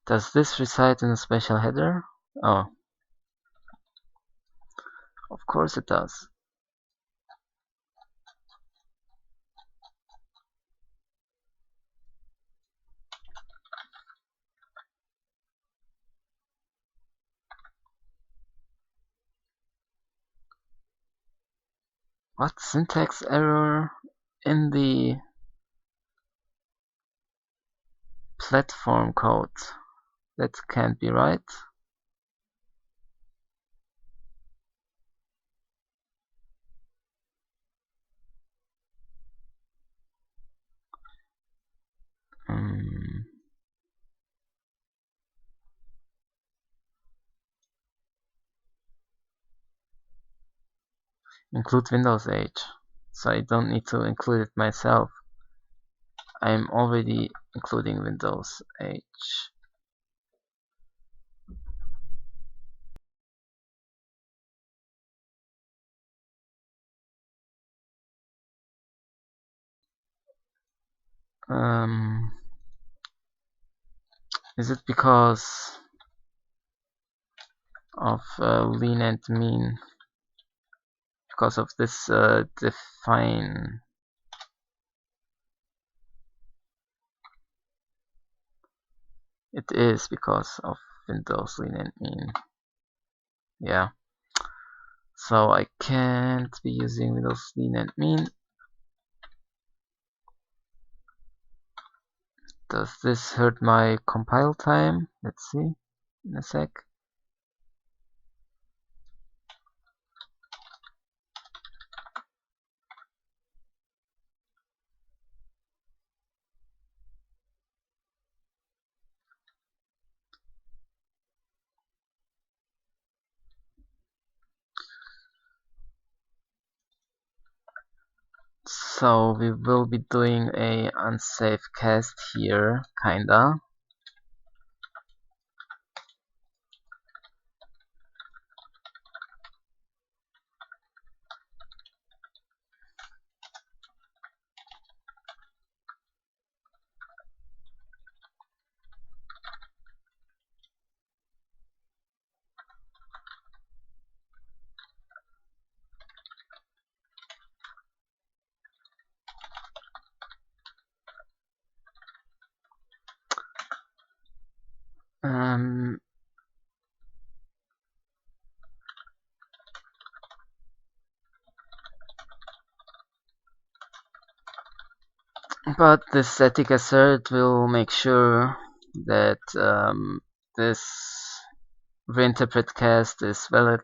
Does this reside in a special header? Oh, of course it does. What syntax error in the platform code? That can't be right. Include Windows Age. So I don't need to include it myself. I'm already including Windows Age. Is it because of lean and mean? Because of this define? It is because of Windows lean and mean. Yeah. So I can't be using Windows lean and mean. Does this hurt my compile time? Let's see in a sec. So we will be doing a unsafe cast here, kinda. But this static assert will make sure that this reinterpret cast is valid.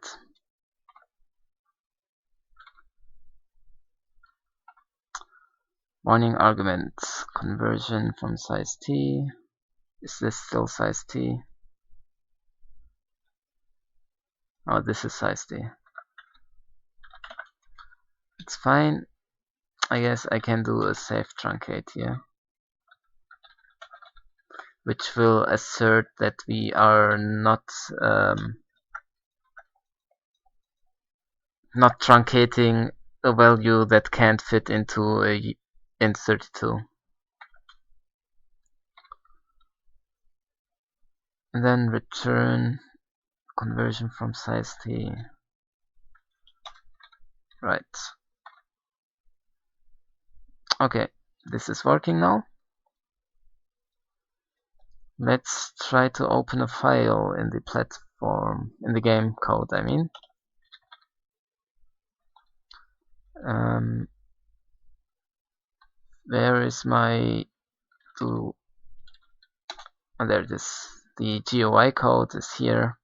Warning argument, conversion from size t. Is this still size t? Oh, this is size t. It's fine. I guess I can do a safe truncate here, which will assert that we are not truncating a value that can't fit into a int32. And then return conversion from size t. Right. Okay, this is working now. Let's try to open a file in the platform, in the game code, I mean. Where is my And there it is. The GUI code is here.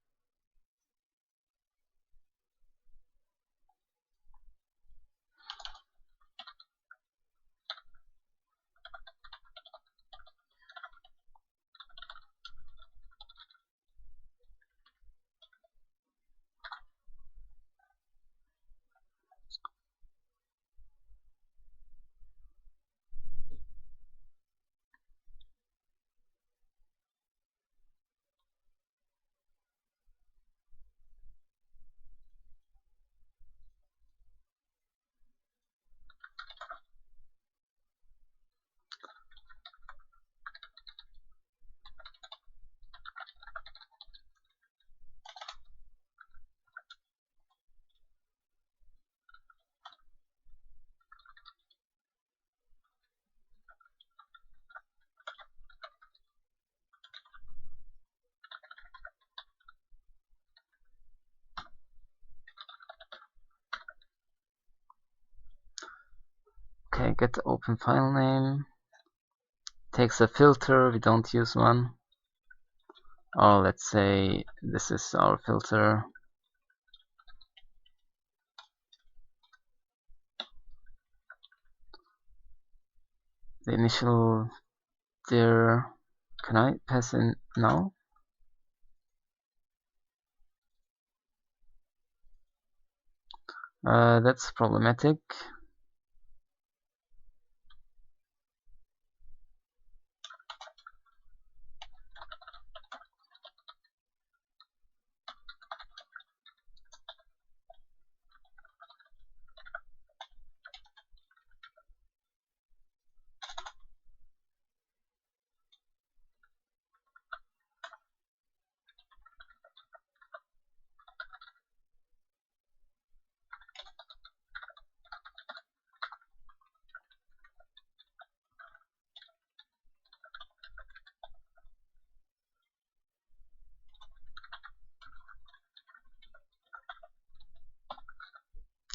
Okay, getOpenFilename takes a filter. We don't use one. Or let's say this is our filter. The initial dir. Can I pass in? No. That's problematic.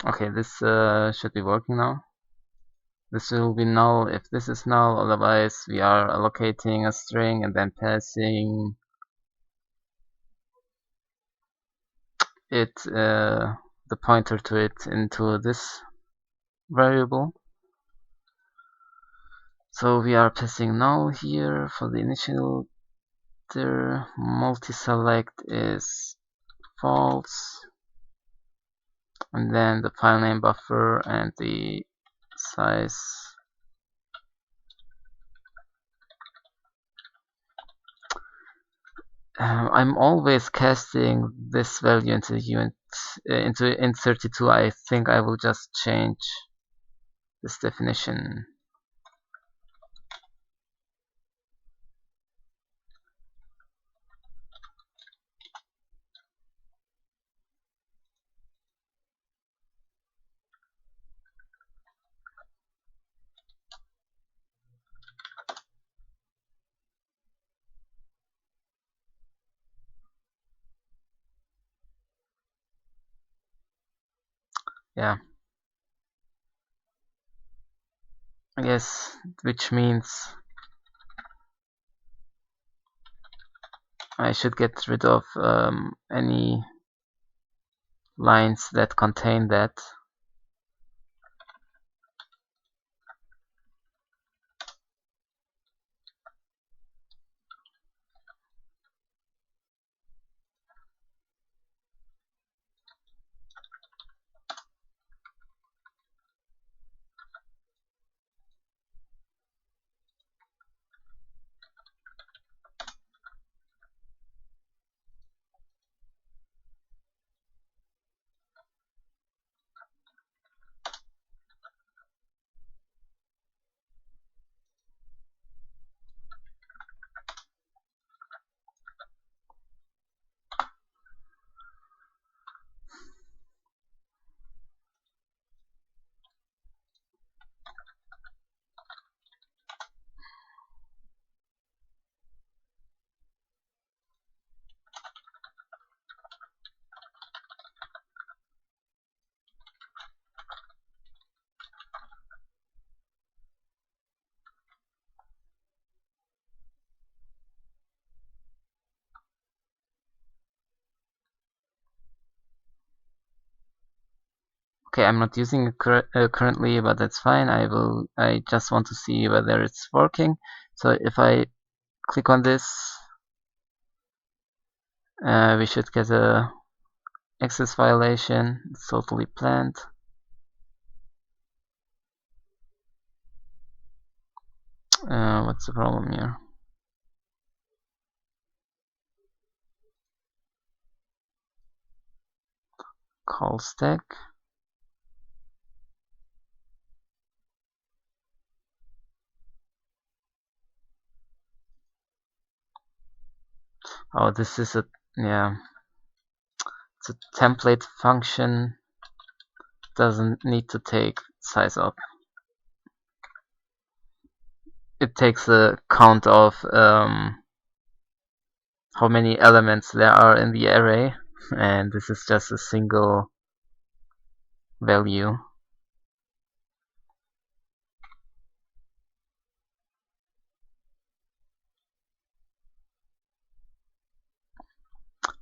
Okay, this should be working now. This will be null if this is null, otherwise we are allocating a string and then passing it, the pointer to it into this variable. So we are passing null here for the initial dir. Multi-select is false. And then the file name buffer and the size. I'm always casting this value into int32. I think I will just change this definition. Yeah, I guess, which means I should get rid of any lines that contain that. Okay, I'm not using it currently, but that's fine. I just want to see whether it's working. So if I click on this, we should get a access violation. It's totally planned. What's the problem here? Call stack. Oh, this is a, yeah, it's a template function. Doesn't need to take size up. It takes a count of how many elements there are in the array, and this is just a single value.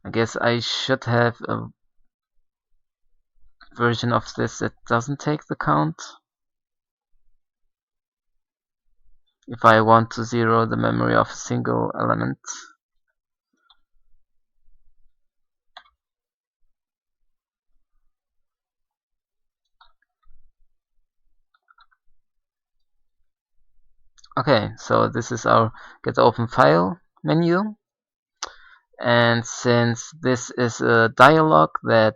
I guess I should have a version of this that doesn't take the count. If I want to zero the memory of a single element. Okay, so this is our getOpenFile menu. And since this is a dialog that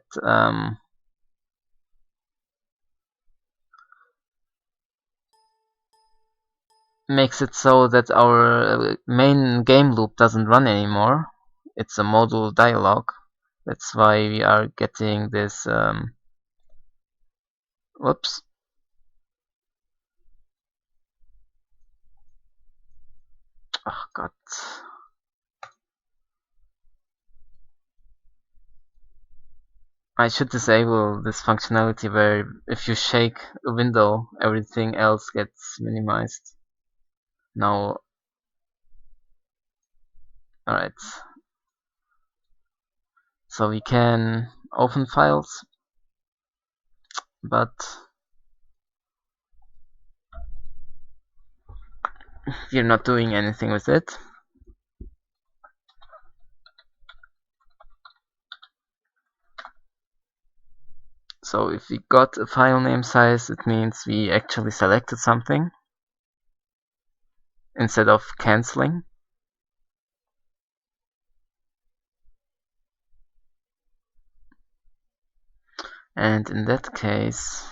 makes it so that our main game loop doesn't run anymore, it's a modal dialog. That's why we are getting this. Whoops. Oh god. I should disable this functionality where if you shake a window, everything else gets minimized. Now, alright. So we can open files, but we're not doing anything with it. So if we got a file name size, it means we actually selected something instead of canceling. And in that case,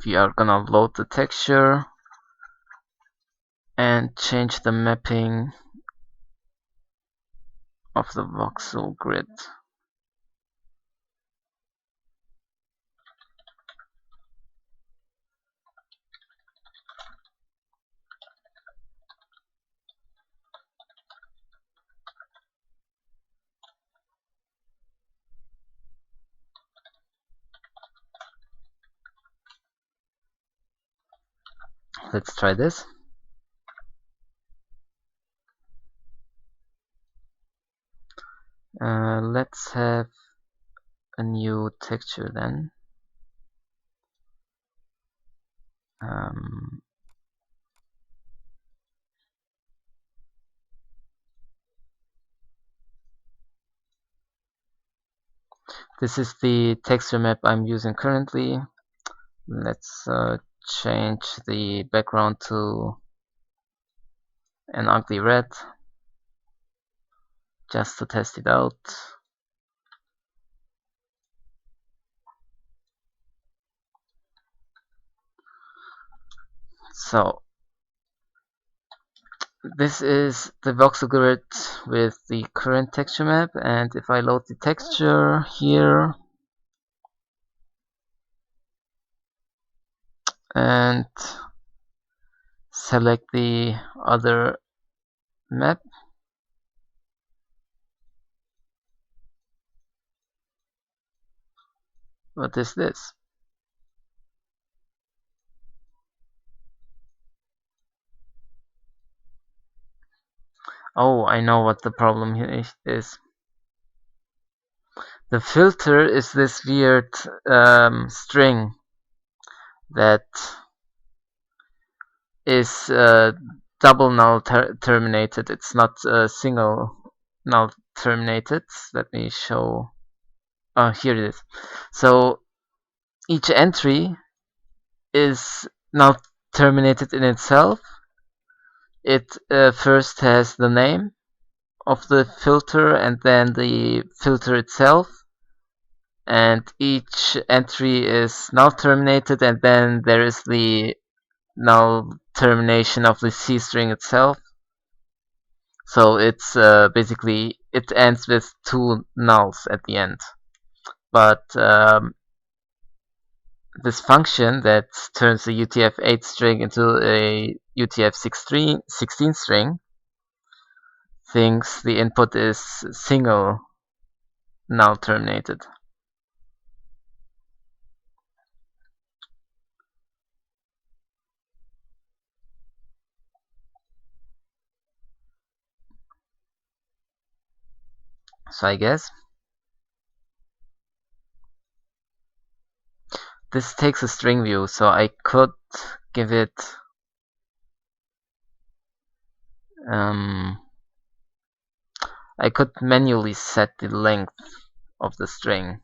we are gonna load the texture and change the mapping of the voxel grid. Let's try this. Let's have a new texture then. This is the texture map I'm using currently. Let's change the background to an ugly red just to test it out. So this is the voxel grid with the current texture map, and if I load the texture here and select the other map, what is this? Oh, I know what the problem here is. The filter is this weird string that is double null terminated. It's not single null terminated. Let me show. Oh, here it is. So each entry is null terminated in itself. It first has the name of the filter and then the filter itself, and each entry is null terminated, and then there is the null termination of the C string itself. So it's basically it ends with two nulls at the end. But this function that turns the UTF-8 string into a UTF-16 string thinks the input is single null terminated. So I guess this takes a string view, so I could give it I could manually set the length of the string,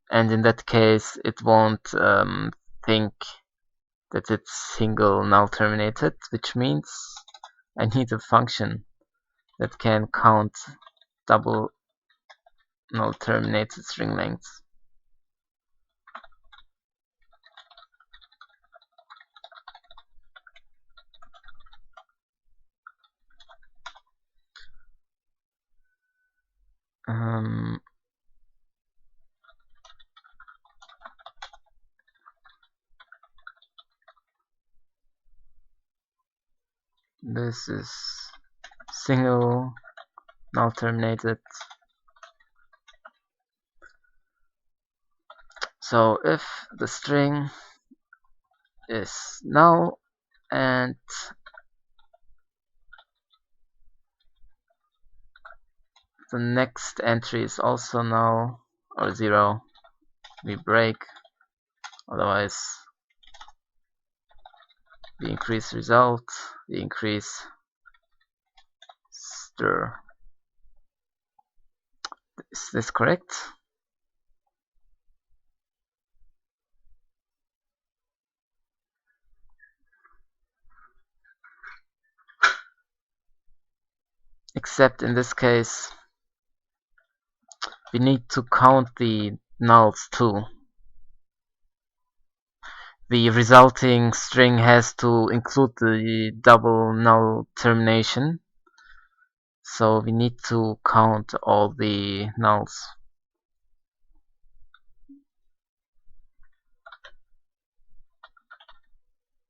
and in that case it won't think that it's single null terminated, which means I need a function that can count double null terminated string lengths. This is single null terminated. So if the string is null and the next entry is also null or 0, we break, otherwise we increase result, we increase stir. Is this correct? Except in this case we need to count the nulls too. The resulting string has to include the double null termination, so we need to count all the nulls.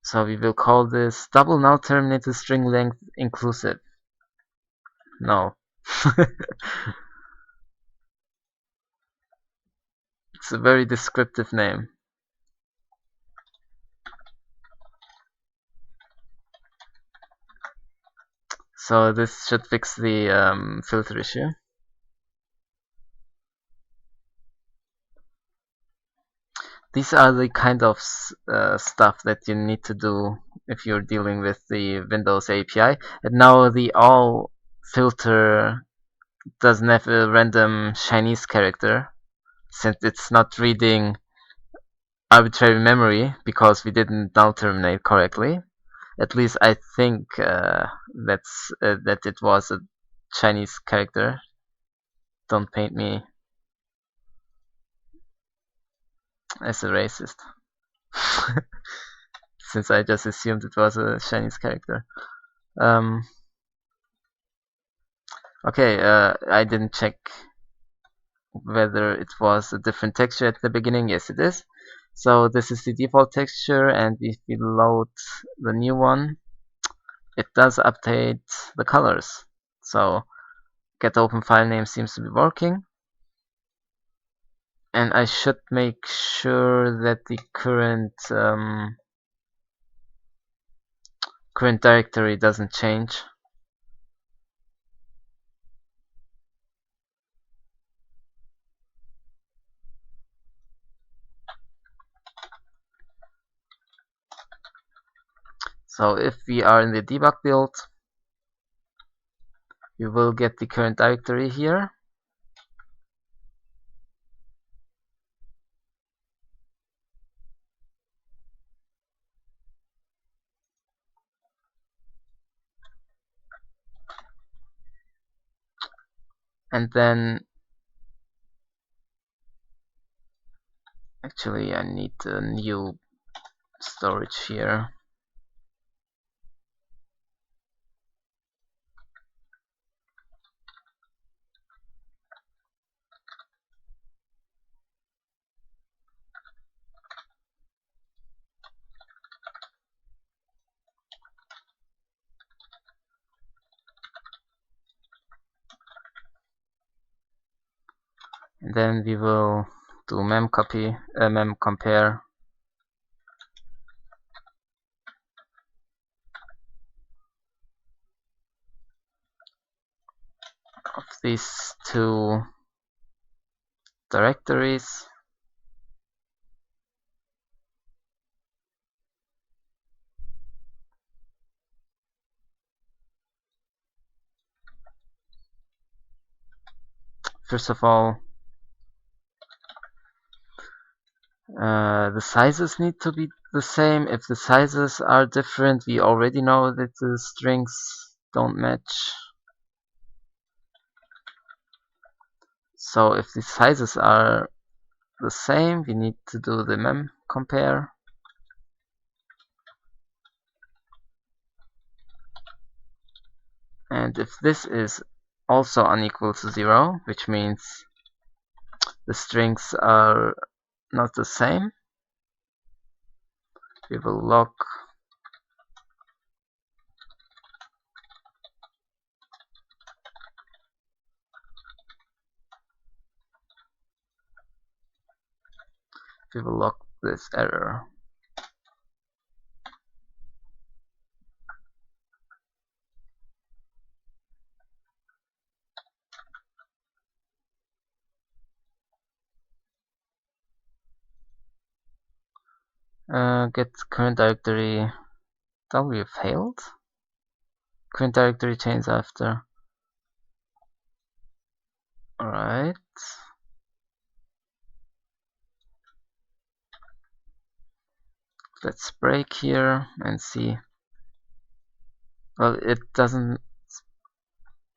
So we will call this double null terminated string length inclusive. No. It's a very descriptive name. So this should fix the filter issue. These are the kind of stuff that you need to do if you're dealing with the Windows API. And now the all filter doesn't have a random Chinese character, since it's not reading arbitrary memory because we didn't null terminate correctly. At least I think that it was a Chinese character. Don't paint me as a racist, since I just assumed it was a Chinese character. Okay, I didn't check whether it was a different texture at the beginning. Yes, it is. So this is the default texture, and if we load the new one, it does update the colors. So getOpenFilename seems to be working. And I should make sure that the current directory doesn't change. So if we are in the debug build, we will get the current directory here. And then actually I need a new storage here. And then we will do memcopy, memcompare of these two directories. First of all, the sizes need to be the same. If the sizes are different, we already know that the strings don't match. So if the sizes are the same, we need to do the memcompare. And if this is also unequal to 0, which means the strings are not the same, we will log this error. Get current directory W failed. Current directory change after. Alright. Let's break here and see. Well, it doesn't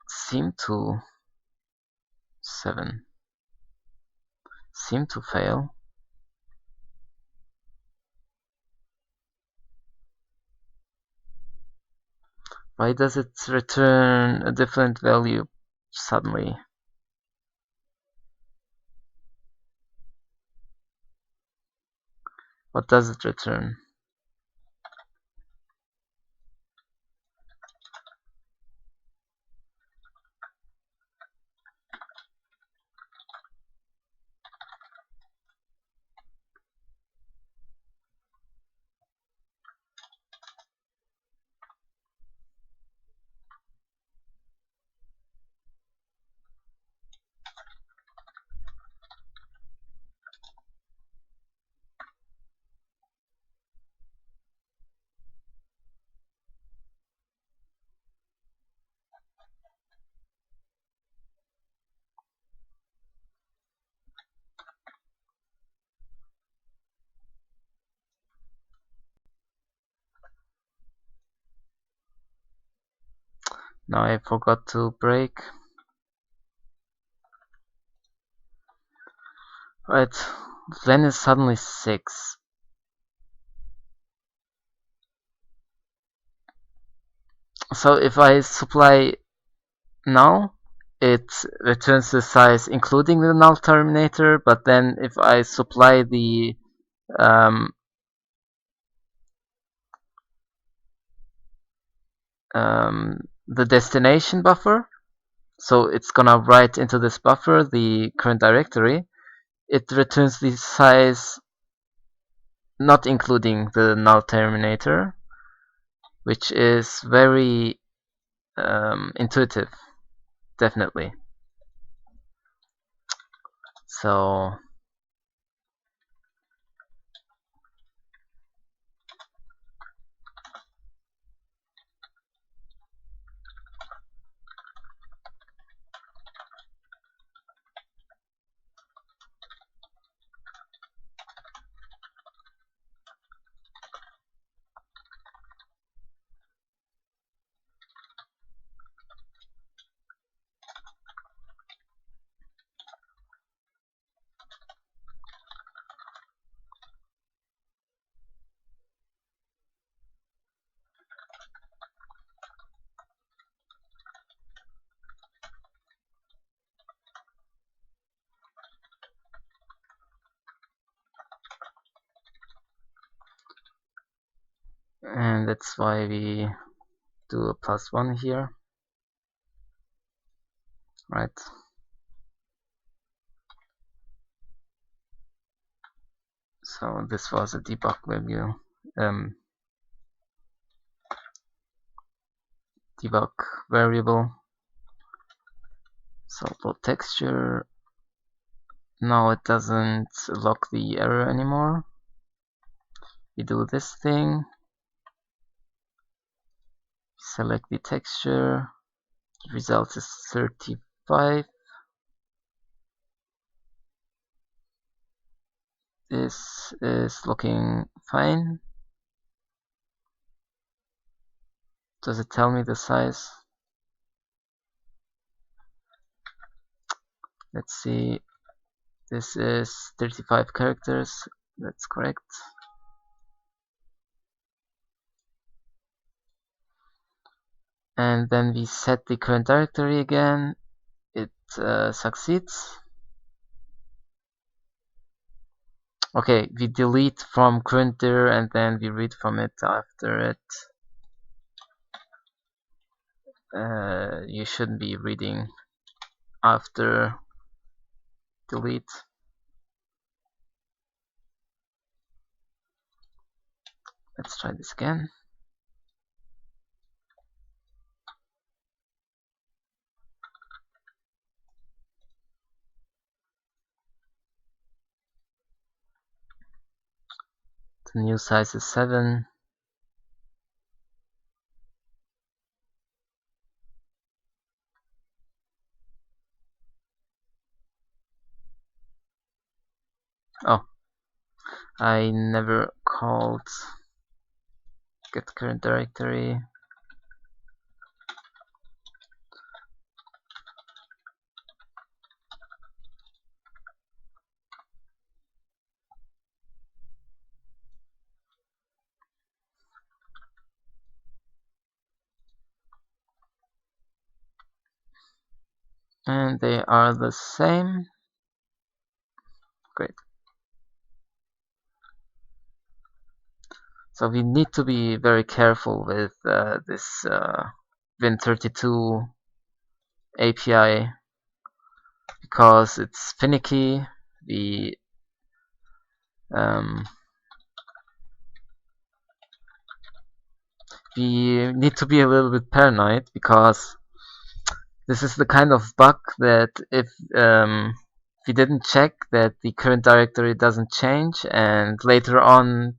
seem to fail. Why does it return a different value suddenly? What does it return? Now I forgot to break. Right, then is suddenly 6. So if I supply null, it returns the size including the null terminator, but then if I supply the destination buffer, so it's gonna write into this buffer the current directory, it returns the size not including the null terminator, which is very intuitive, definitely. So and that's why we do a +1 here, right? So this was a debug value, debug variable. So load texture. Now it doesn't log the error anymore. We do this thing, select the texture, the result is 35. This is looking fine. Does it tell me the size? Let's see. This is 35 characters. That's correct. And then we set the current directory again. It succeeds. Okay, we delete from current dir and then we read from it after it. You shouldn't be reading after delete. Let's try this again. The new size is 7. Oh, I never called get current directory. And they are the same. Great. So we need to be very careful with this Win32 API because it's finicky. We need to be a little bit paranoid because this is the kind of bug that if we didn't check that the current directory doesn't change and later on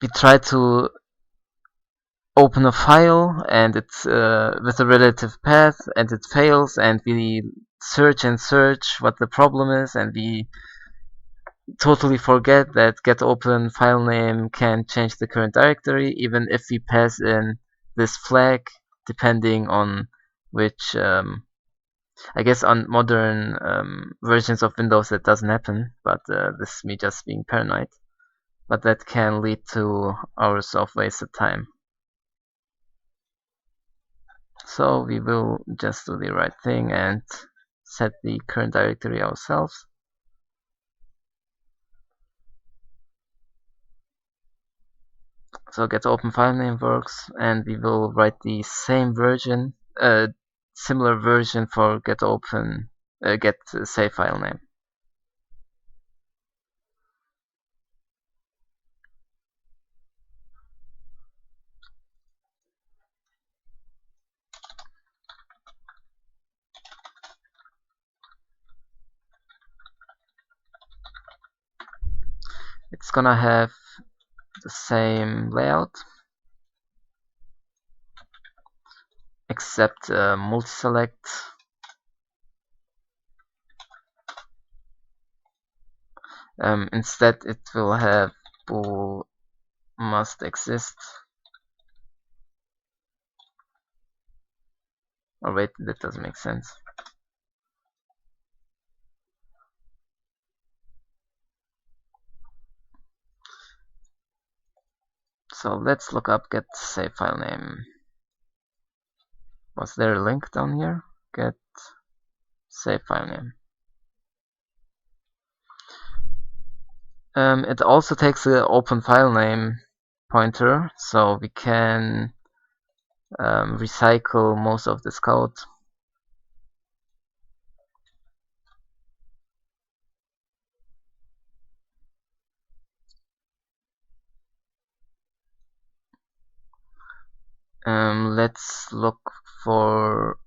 we try to open a file and it's with a relative path and it fails and we search and search what the problem is and we totally forget that getOpenFilename can change the current directory even if we pass in this flag depending on which I guess on modern versions of Windows that doesn't happen, but this is me just being paranoid. But that can lead to hours of wasted time. So we will just do the right thing and set the current directory ourselves. So getOpenFilename works, and we will write the same version, similar version for getSaveFilename. It's gonna have the same layout, except multi-select. Instead, it will have bool must exist. Oh wait, that doesn't make sense. So let's look up getSaveFilename. Was there a link down here? getSaveFilename. It also takes the OpenFilename pointer, so we can recycle most of this code. Let's look for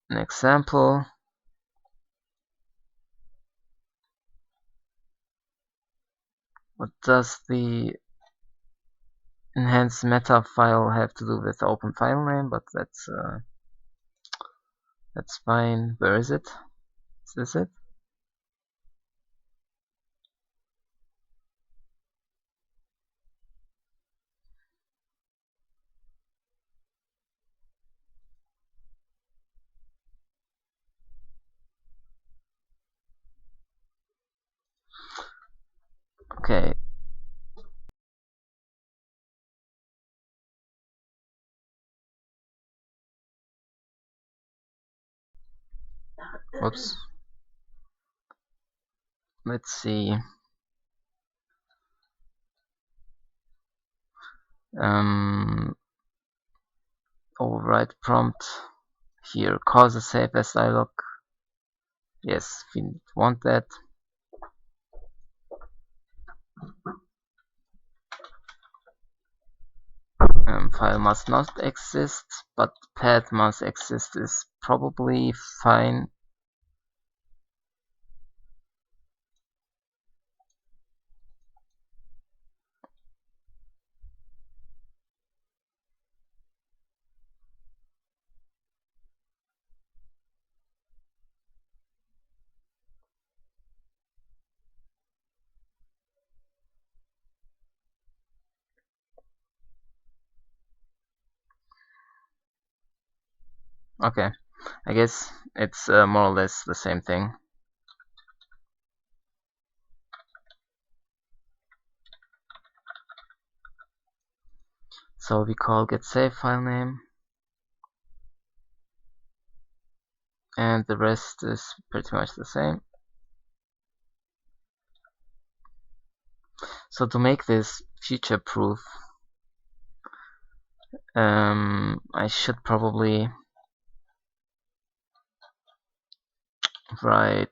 an example. What does the enhanced meta file have to do with OpenFilename? But that's fine. Where is it? Is this it? Okay. Whoops. Let's see. Override prompt. Here, cause a save as dialog. Yes, we want that. File must not exist, but path must exist is probably fine. Okay, I guess it's more or less the same thing. So we call getSaveFilename, and the rest is pretty much the same. So to make this future-proof, I should probably write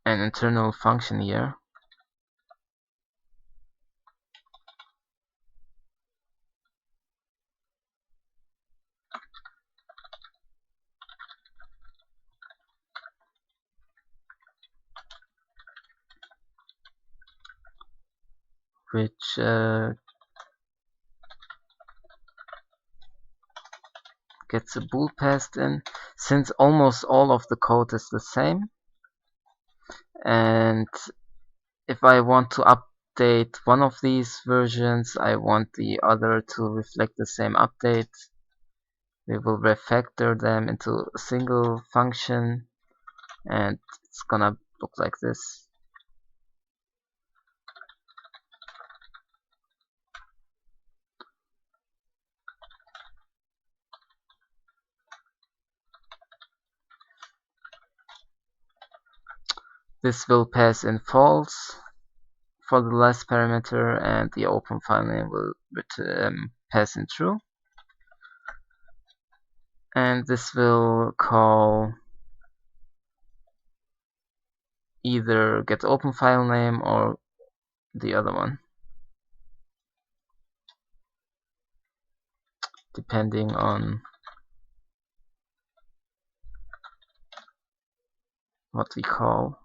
an internal function here. Which gets a bool passed in, since almost all of the code is the same. And if I want to update one of these versions, I want the other to reflect the same update. We will refactor them into a single function, and it's gonna look like this. This will pass in false for the last parameter, and the OpenFilename will pass in true. And this will call either getOpenFilename or the other one, depending on what we call,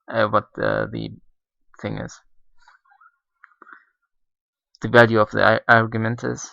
what the thing is, the value of the argument is.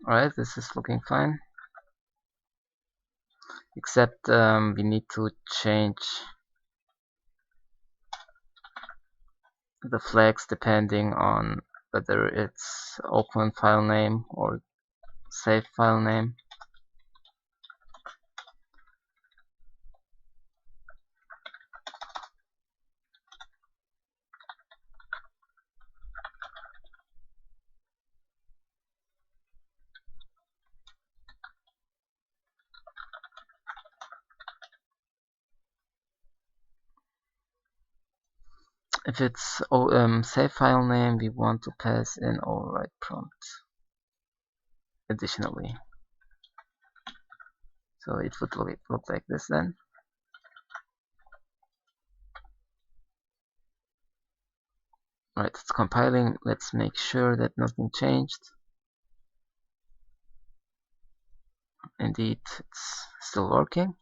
Alright, this is looking fine. Except we need to change the flags depending on whether it's open file name or save file name. If it's save file name, we want to pass in override prompt additionally. So it would look like this then. Right, it's compiling. Let's make sure that nothing changed. Indeed, it's still working.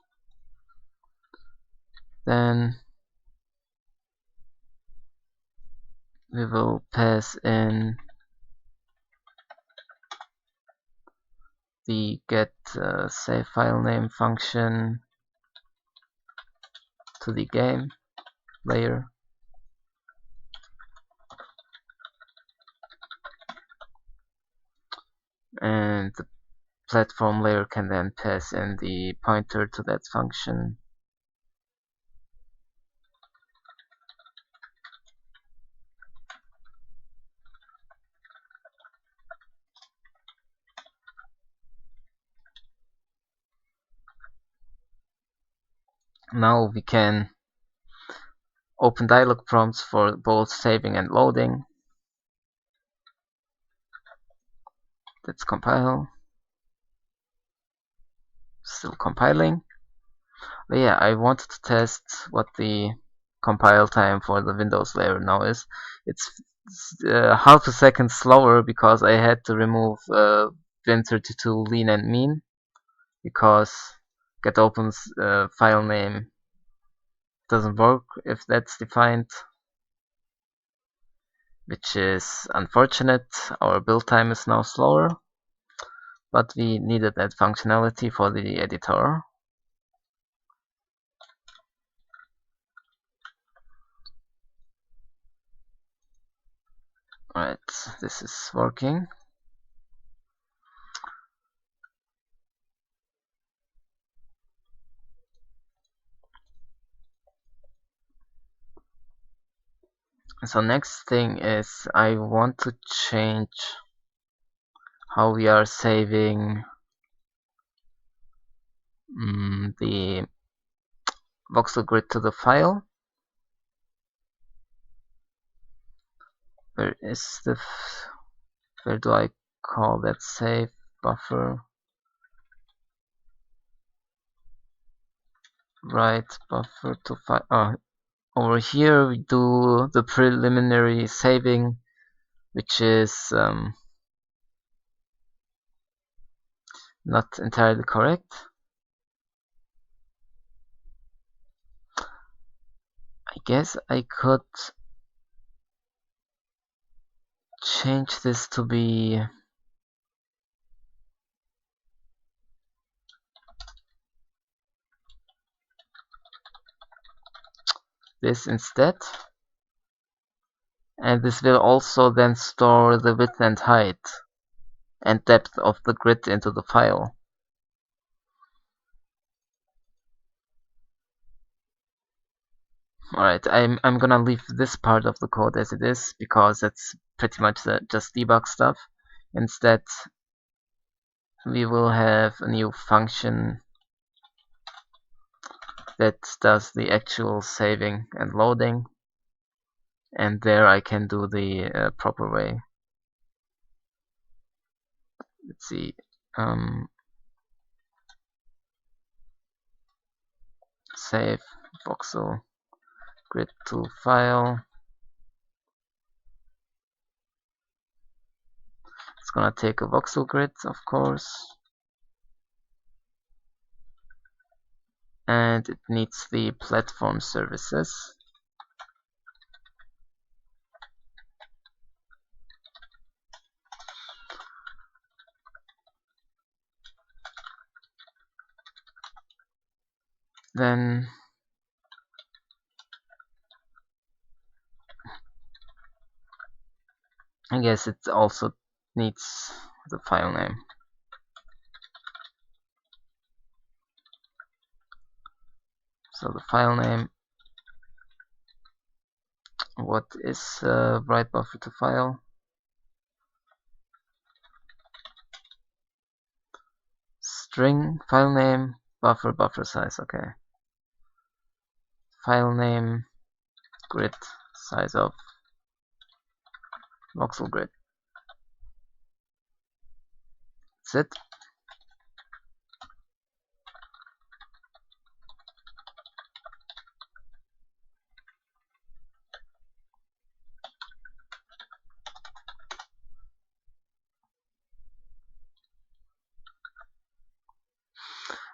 Then we will pass in the get save file name function to the game layer, and the platform layer can then pass in the pointer to that function. Now we can open dialog prompts for both saving and loading. Let's compile. Still compiling. But yeah, I wanted to test what the compile time for the Windows layer now is. It's half a second slower because I had to remove Win32 lean and mean, because getOpen's file name doesn't work if that's defined, which is unfortunate. Our build time is now slower, but we needed that functionality for the editor. Alright, this is working. So next thing is I want to change how we are saving the voxel grid to the file. Where do I call that save buffer? Right, buffer to file. Oh, over here we do the preliminary saving, which is not entirely correct. I guess I could change this to be this instead, and this will also then store the width and height and depth of the grid into the file. Alright, I'm gonna leave this part of the code as it is, because it's pretty much just debug stuff. Instead, we will have a new function that does the actual saving and loading, and there I can do the proper way. Let's see. Save voxel grid to file. It's gonna take a voxel grid, of course, and it needs the platform services. Then I guess it also needs the file name. So the file name, what is write buffer to file? String, file name, buffer size, okay. File name, grid, size of voxel grid. That's it.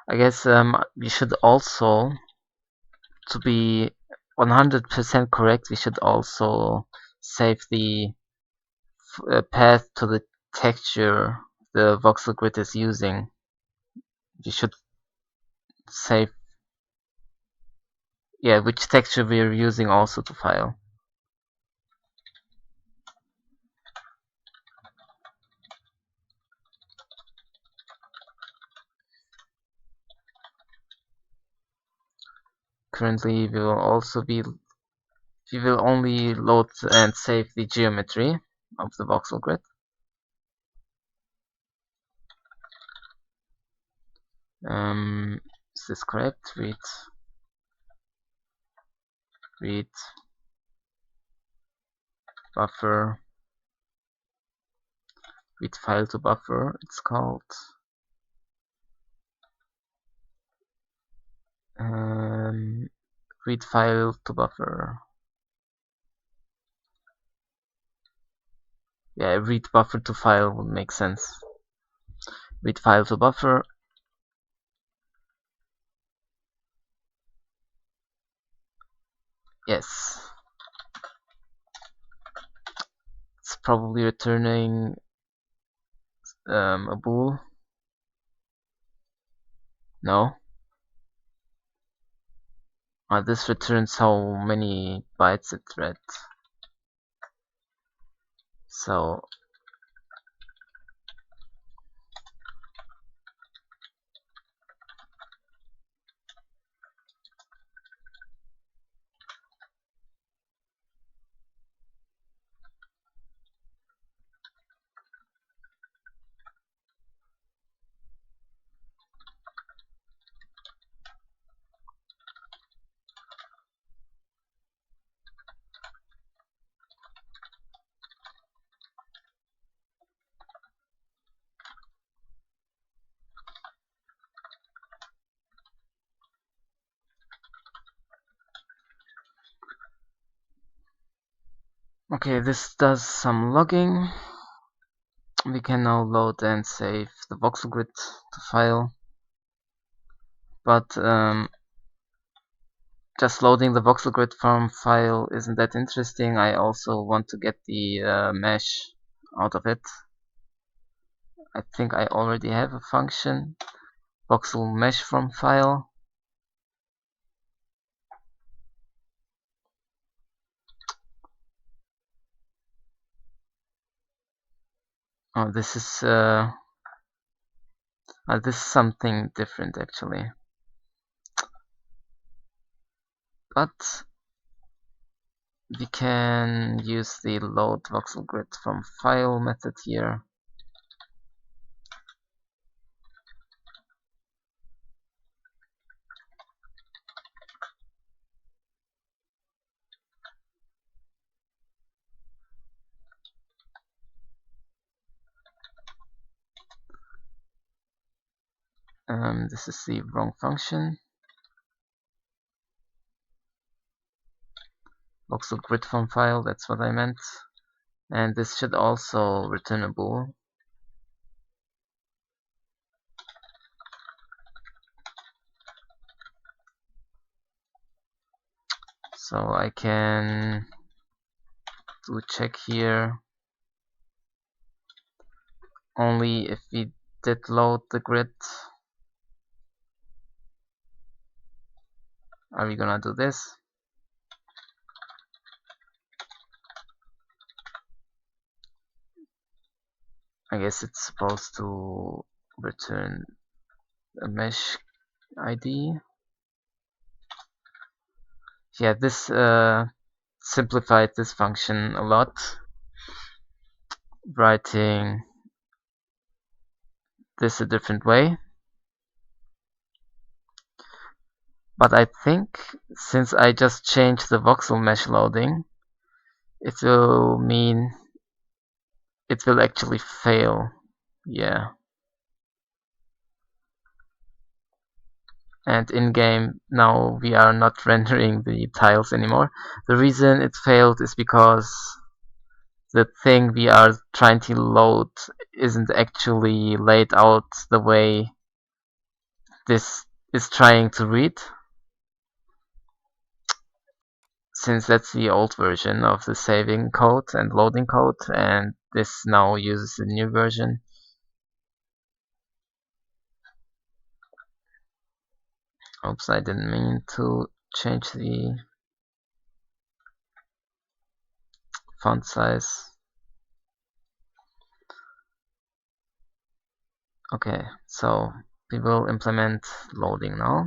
I guess we should also, to be 100% correct, we should also save the path to the texture the voxel grid is using. We should save, yeah, which texture we are using also to file. Currently, we will only load and save the geometry of the voxel grid. Is this correct? Read buffer, read file to buffer, it's called. Read file to buffer. Yeah, read buffer to file would make sense. Read file to buffer. Yes. It's probably returning a bool. No. This returns how many bytes it read. So okay, this does some logging. We can now load and save the voxel grid to file. But just loading the voxel grid from file isn't that interesting. I also want to get the mesh out of it. I think I already have a function, voxel mesh from file. Oh, this is something different actually. But we can use the load voxel grid from file method here. This is the wrong function. Voxel grid from file, that's what I meant. And this should also return a bool. So I can do a check here only if we did load the grid. Are we gonna do this? I guess it's supposed to return a mesh ID. Yeah, this simplified this function a lot. Writing this a different way. But I think since I just changed the voxel mesh loading, it will mean it will actually fail. Yeah. And in game now we are not rendering the tiles anymore. The reason it failed is because the thing we are trying to load isn't actually laid out the way this is trying to read, since that's the old version of the saving code and loading code, and this now uses the new version. Oops, I didn't mean to change the font size. Okay, so we will implement loading now,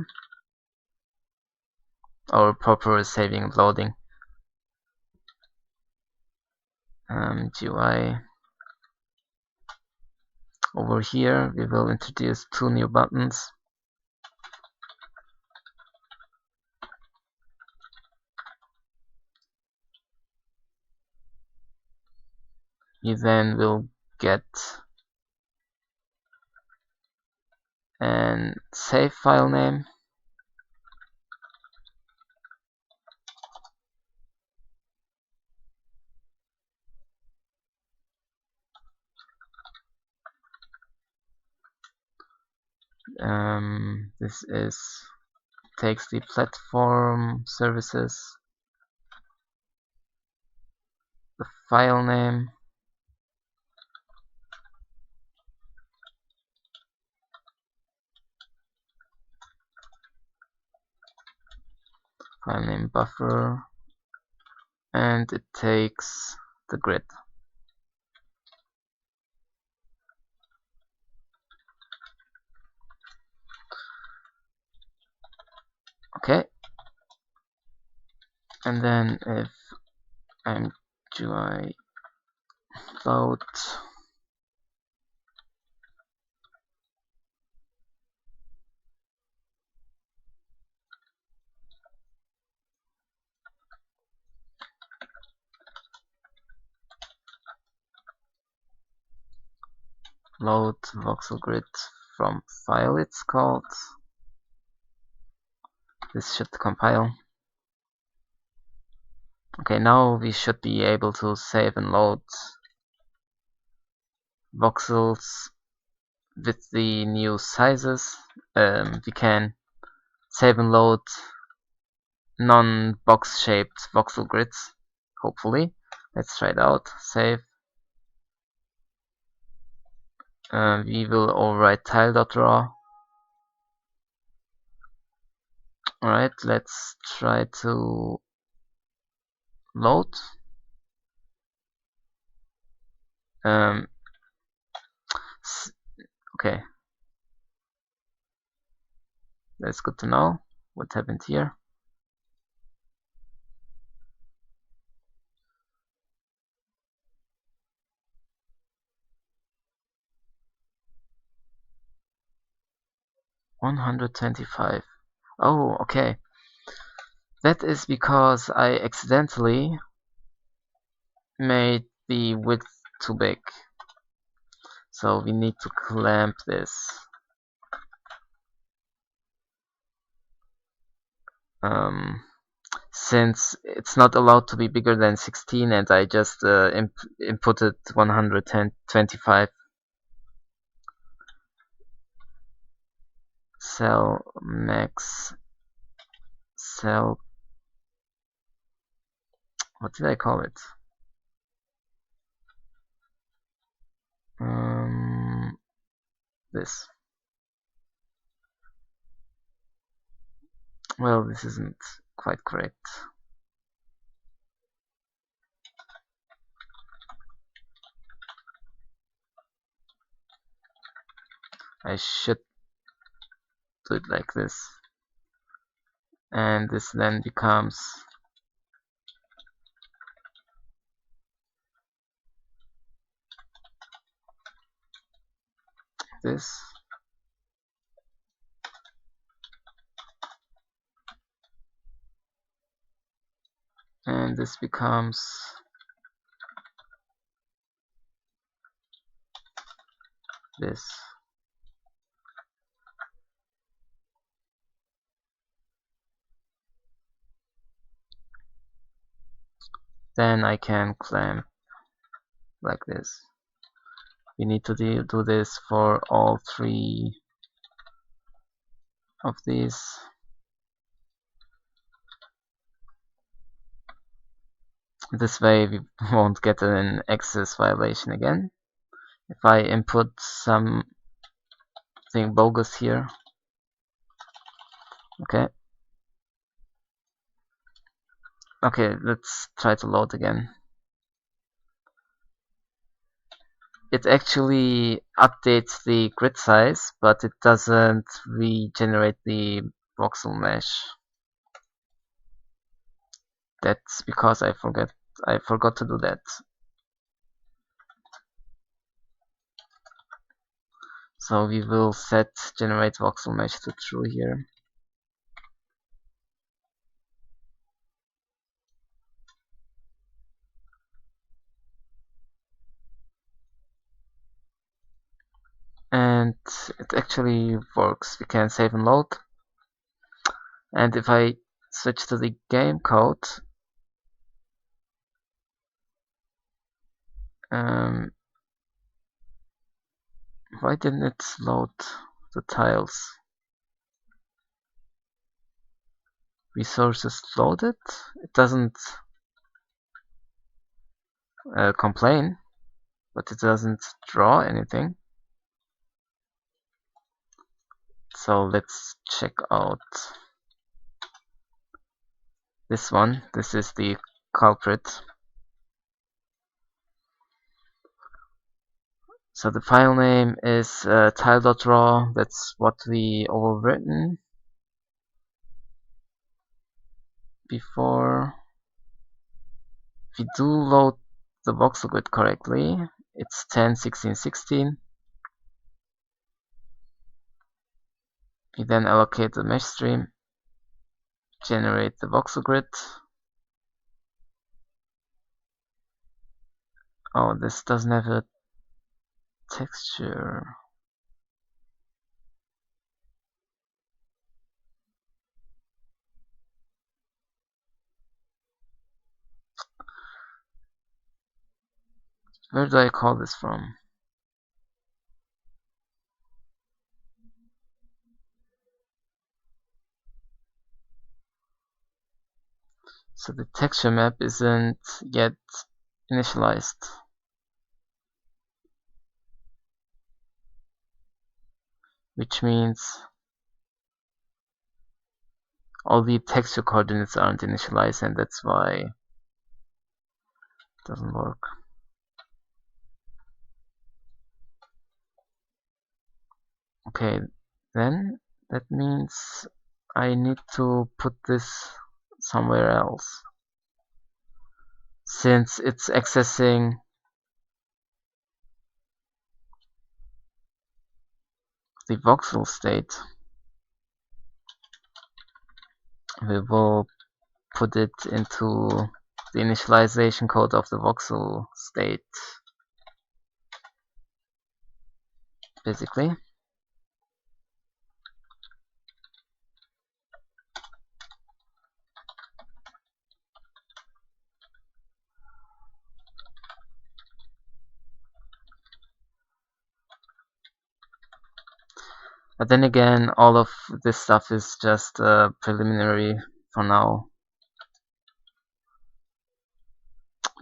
or proper saving and loading. GUI. Over here we will introduce 2 new buttons. You then will get and save file name. This is takes the platform services, the file name, file name buffer, and it takes the grid. Okay, and then if I'm GUI load load voxel grid from file, it's called. This should compile. Okay, now we should be able to save and load voxels with the new sizes. We can save and load non-box shaped voxel grids, hopefully. Let's try it out. Save. We will overwrite tile.raw. Alright, let's try to load. Okay, that's good to know. What happened here? $125. Oh, okay. That is because I accidentally made the width too big. So we need to clamp this. Since it's not allowed to be bigger than 16 and I just inputted 125. Cell max cell, what did I call it? This. Well, this isn't quite correct. I should do it like this. And this then becomes this. And this becomes this. Then I can clamp like this. We need to do this for all three of these. This way we won't get an access violation again. If I input something bogus here, okay. Okay, let's try to load again. It actually updates the grid size, but it doesn't regenerate the voxel mesh. That's because I forgot to do that. So we will set generate voxel mesh to true here. And it actually works. We can save and load. And if I switch to the game code, why didn't it load the tiles? Resources loaded? It doesn't complain, but it doesn't draw anything. So let's check out this one. This is the culprit. So the file name is tile.raw. That's what we overwritten before. If we do load the voxel grid correctly, it's 10, 16, 16. We then allocate the mesh stream, generate the voxel grid. Oh, this doesn't have a texture. Where do I call this from? So the texture map isn't yet initialized, which means all the texture coordinates aren't initialized, and that's why it doesn't work. Okay, then that means I need to put this somewhere else. Since it's accessing the voxel state, we will put it into the initialization code of the voxel state, basically. But then again, all of this stuff is just preliminary for now,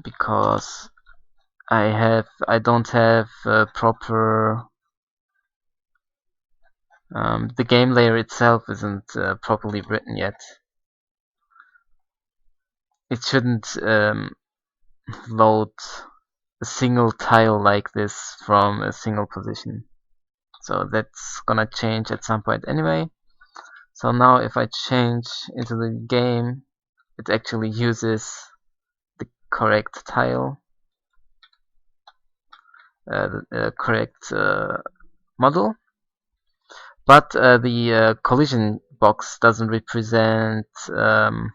because I don't have proper The game layer itself isn't properly written yet. It shouldn't load a single tile like this from a single position. So that's gonna change at some point anyway. So now if I change into the game, it actually uses the correct tile, the correct model. But the collision box doesn't represent the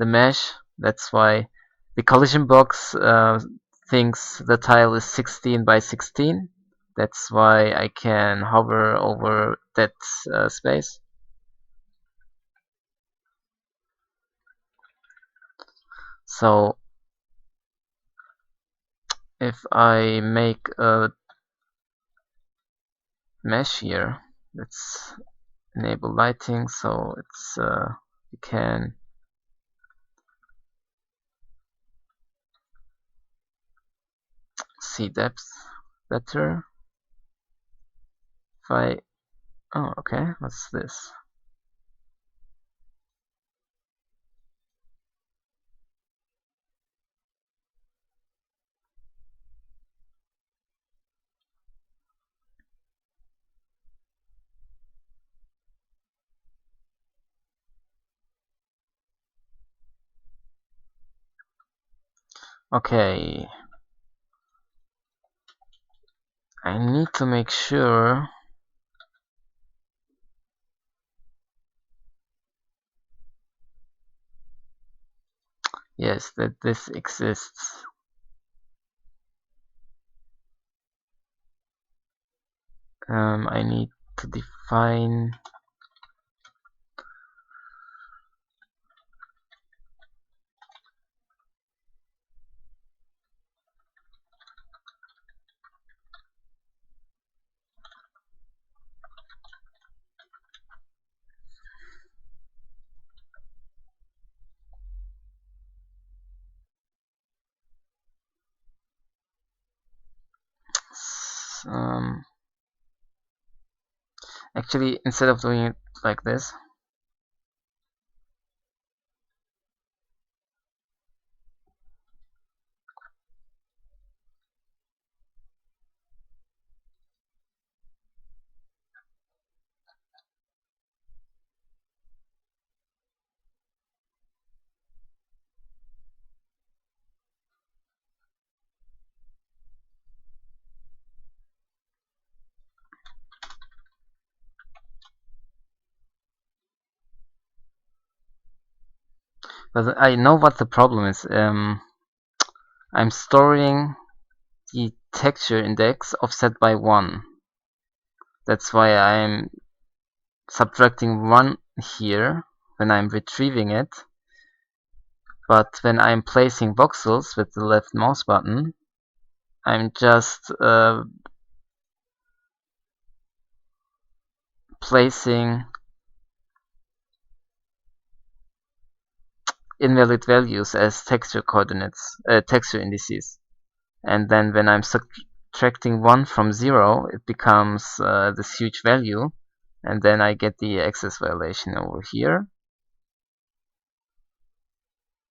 mesh. That's why the collision box thinks the tile is 16 by 16. That's why I can hover over that space. So if I make a mesh here, let's enable lighting so it's you can see depth better. If I okay, what's this? Okay, I need to make sure yes that this exists. I need to define actually instead of doing it like this, but I know what the problem is. I'm storing the texture index offset by 1. That's why I'm subtracting 1 here when I'm retrieving it. But when I'm placing voxels with the left mouse button, I'm just placing invalid values as texture coordinates, texture indices. And then when I'm subtracting 1 from 0, it becomes this huge value. And then I get the access violation over here.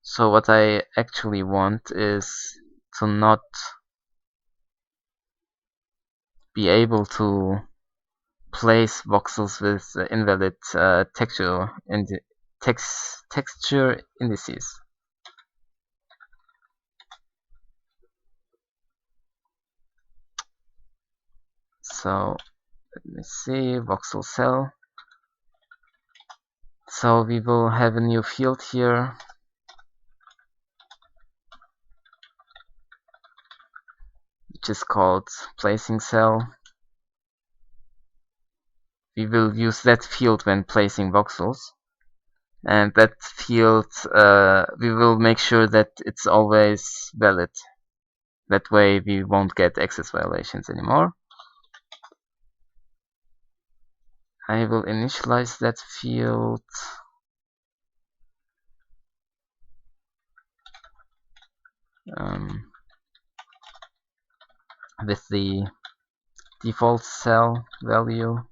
So what I actually want is to not be able to place voxels with invalid texture indices. So let me see, voxel cell. So we will have a new field here, which is called placing cell. We will use that field when placing voxels. And that field, we will make sure that it's always valid. That way we won't get access violations anymore. I will initialize that field. With the default cell value.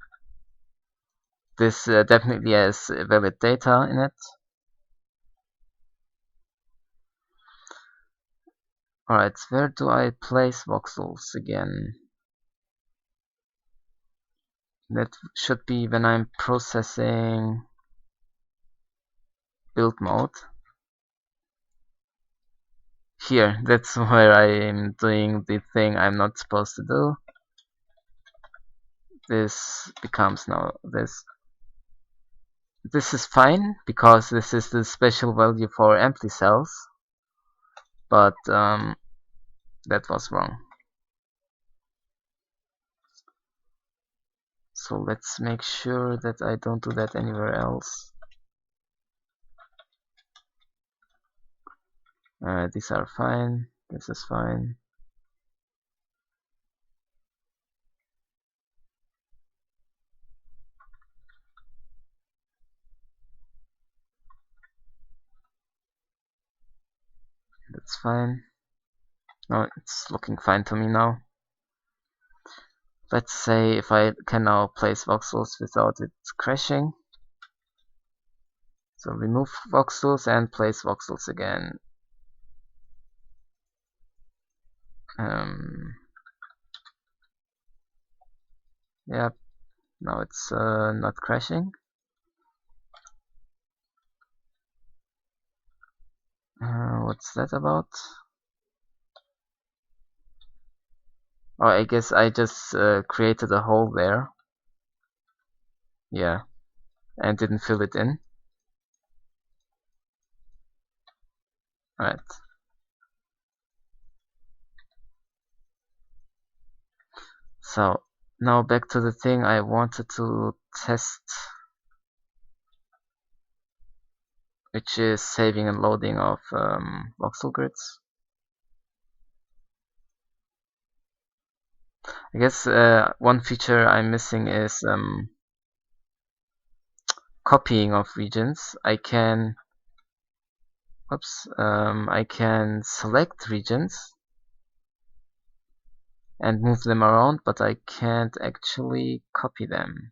This definitely has valid data in it. Alright, where do I place voxels again? That should be when I'm processing build mode. Here, that's where I'm doing the thing I'm not supposed to do. This becomes now this. This is fine because this is the special value for empty cells, but that was wrong. So let's make sure that I don't do that anywhere else. These are fine. This is fine. That's fine. No, it's looking fine to me now. Let's say if I can now place voxels without it crashing. So remove voxels and place voxels again. Yep, now it's not crashing. What's that about? Oh, I guess I just created a hole there. Yeah, and didn't fill it in. Alright. So now back to the thing I wanted to test, which is saving and loading of voxel grids. I guess one feature I'm missing is copying of regions. I can select regions and move them around, but I can't actually copy them.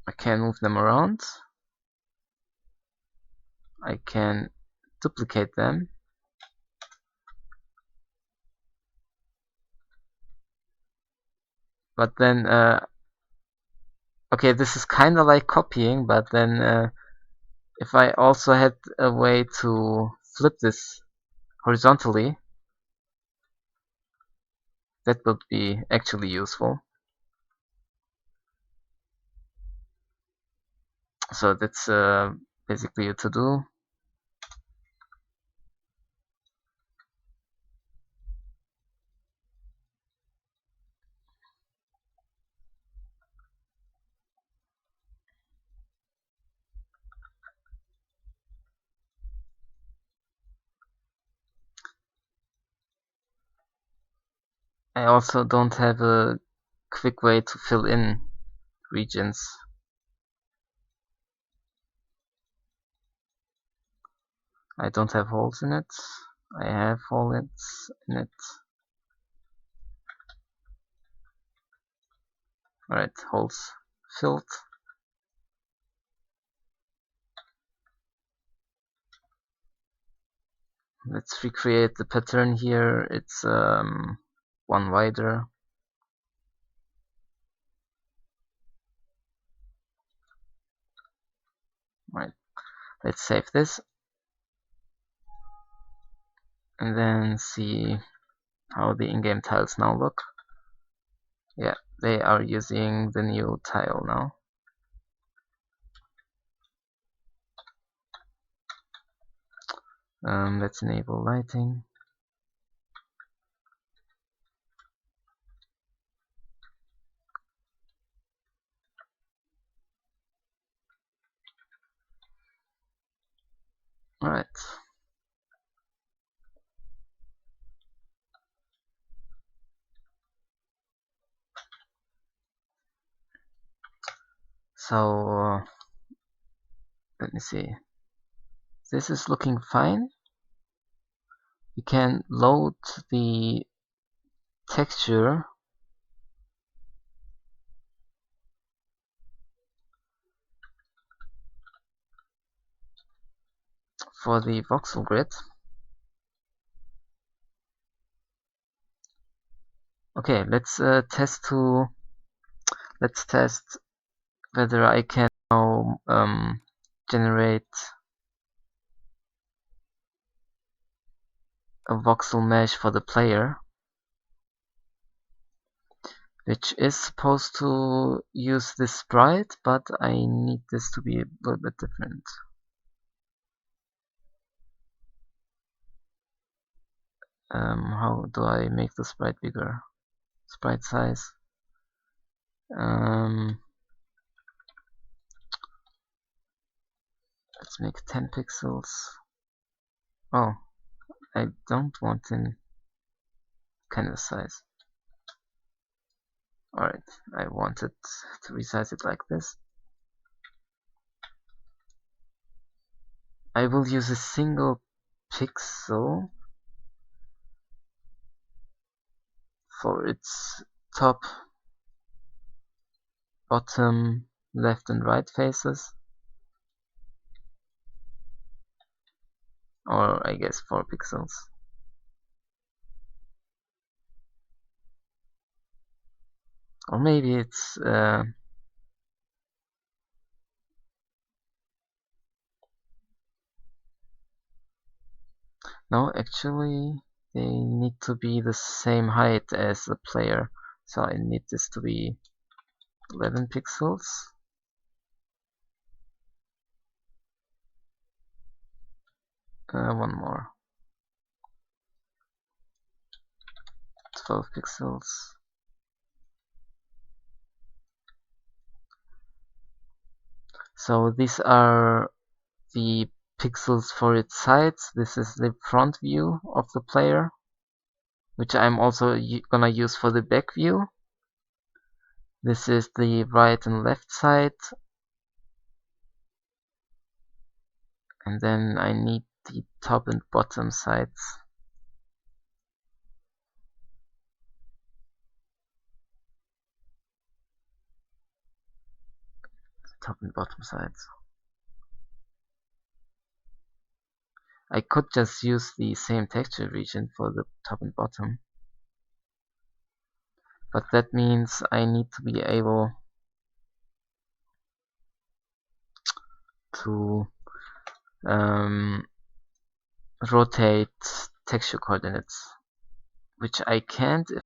I can move them around. I can duplicate them. But then, okay, this is kind of like copying, but then if I also had a way to flip this horizontally, that would be actually useful. So that's basically a to-do. I also don't have a quick way to fill in regions. I don't have holes in it. I have holes in it. Alright, holes filled. Let's recreate the pattern here. It's one wider. Right. Let's save this and then see how the in-game tiles now look. Yeah, they are using the new tile now. Let's enable lighting. Alright. So let me see. This is looking fine we can load the texture for the voxel grid. Okay, let's test whether I can now generate a voxel mesh for the player, which is supposed to use this sprite, but I need this to be a little bit different. How do I make the sprite bigger? Sprite size. Let's make 10 pixels. Oh, I don't want in canvas size. Alright, I wanted to resize it like this. I will use a single pixel for its top, bottom, left and right faces. Or I guess 4 pixels. Or maybe it's no, actually they need to be the same height as the player, so I need this to be 11 pixels. One more. 12 pixels. So these are the pixels for its sides. This is the front view of the player, which I'm also gonna use for the back view. This is the right and left side. And then I need the top and bottom sides. Top and bottom sides. I could just use the same texture region for the top and bottom. But that means I need to be able to rotate texture coordinates, which I can't if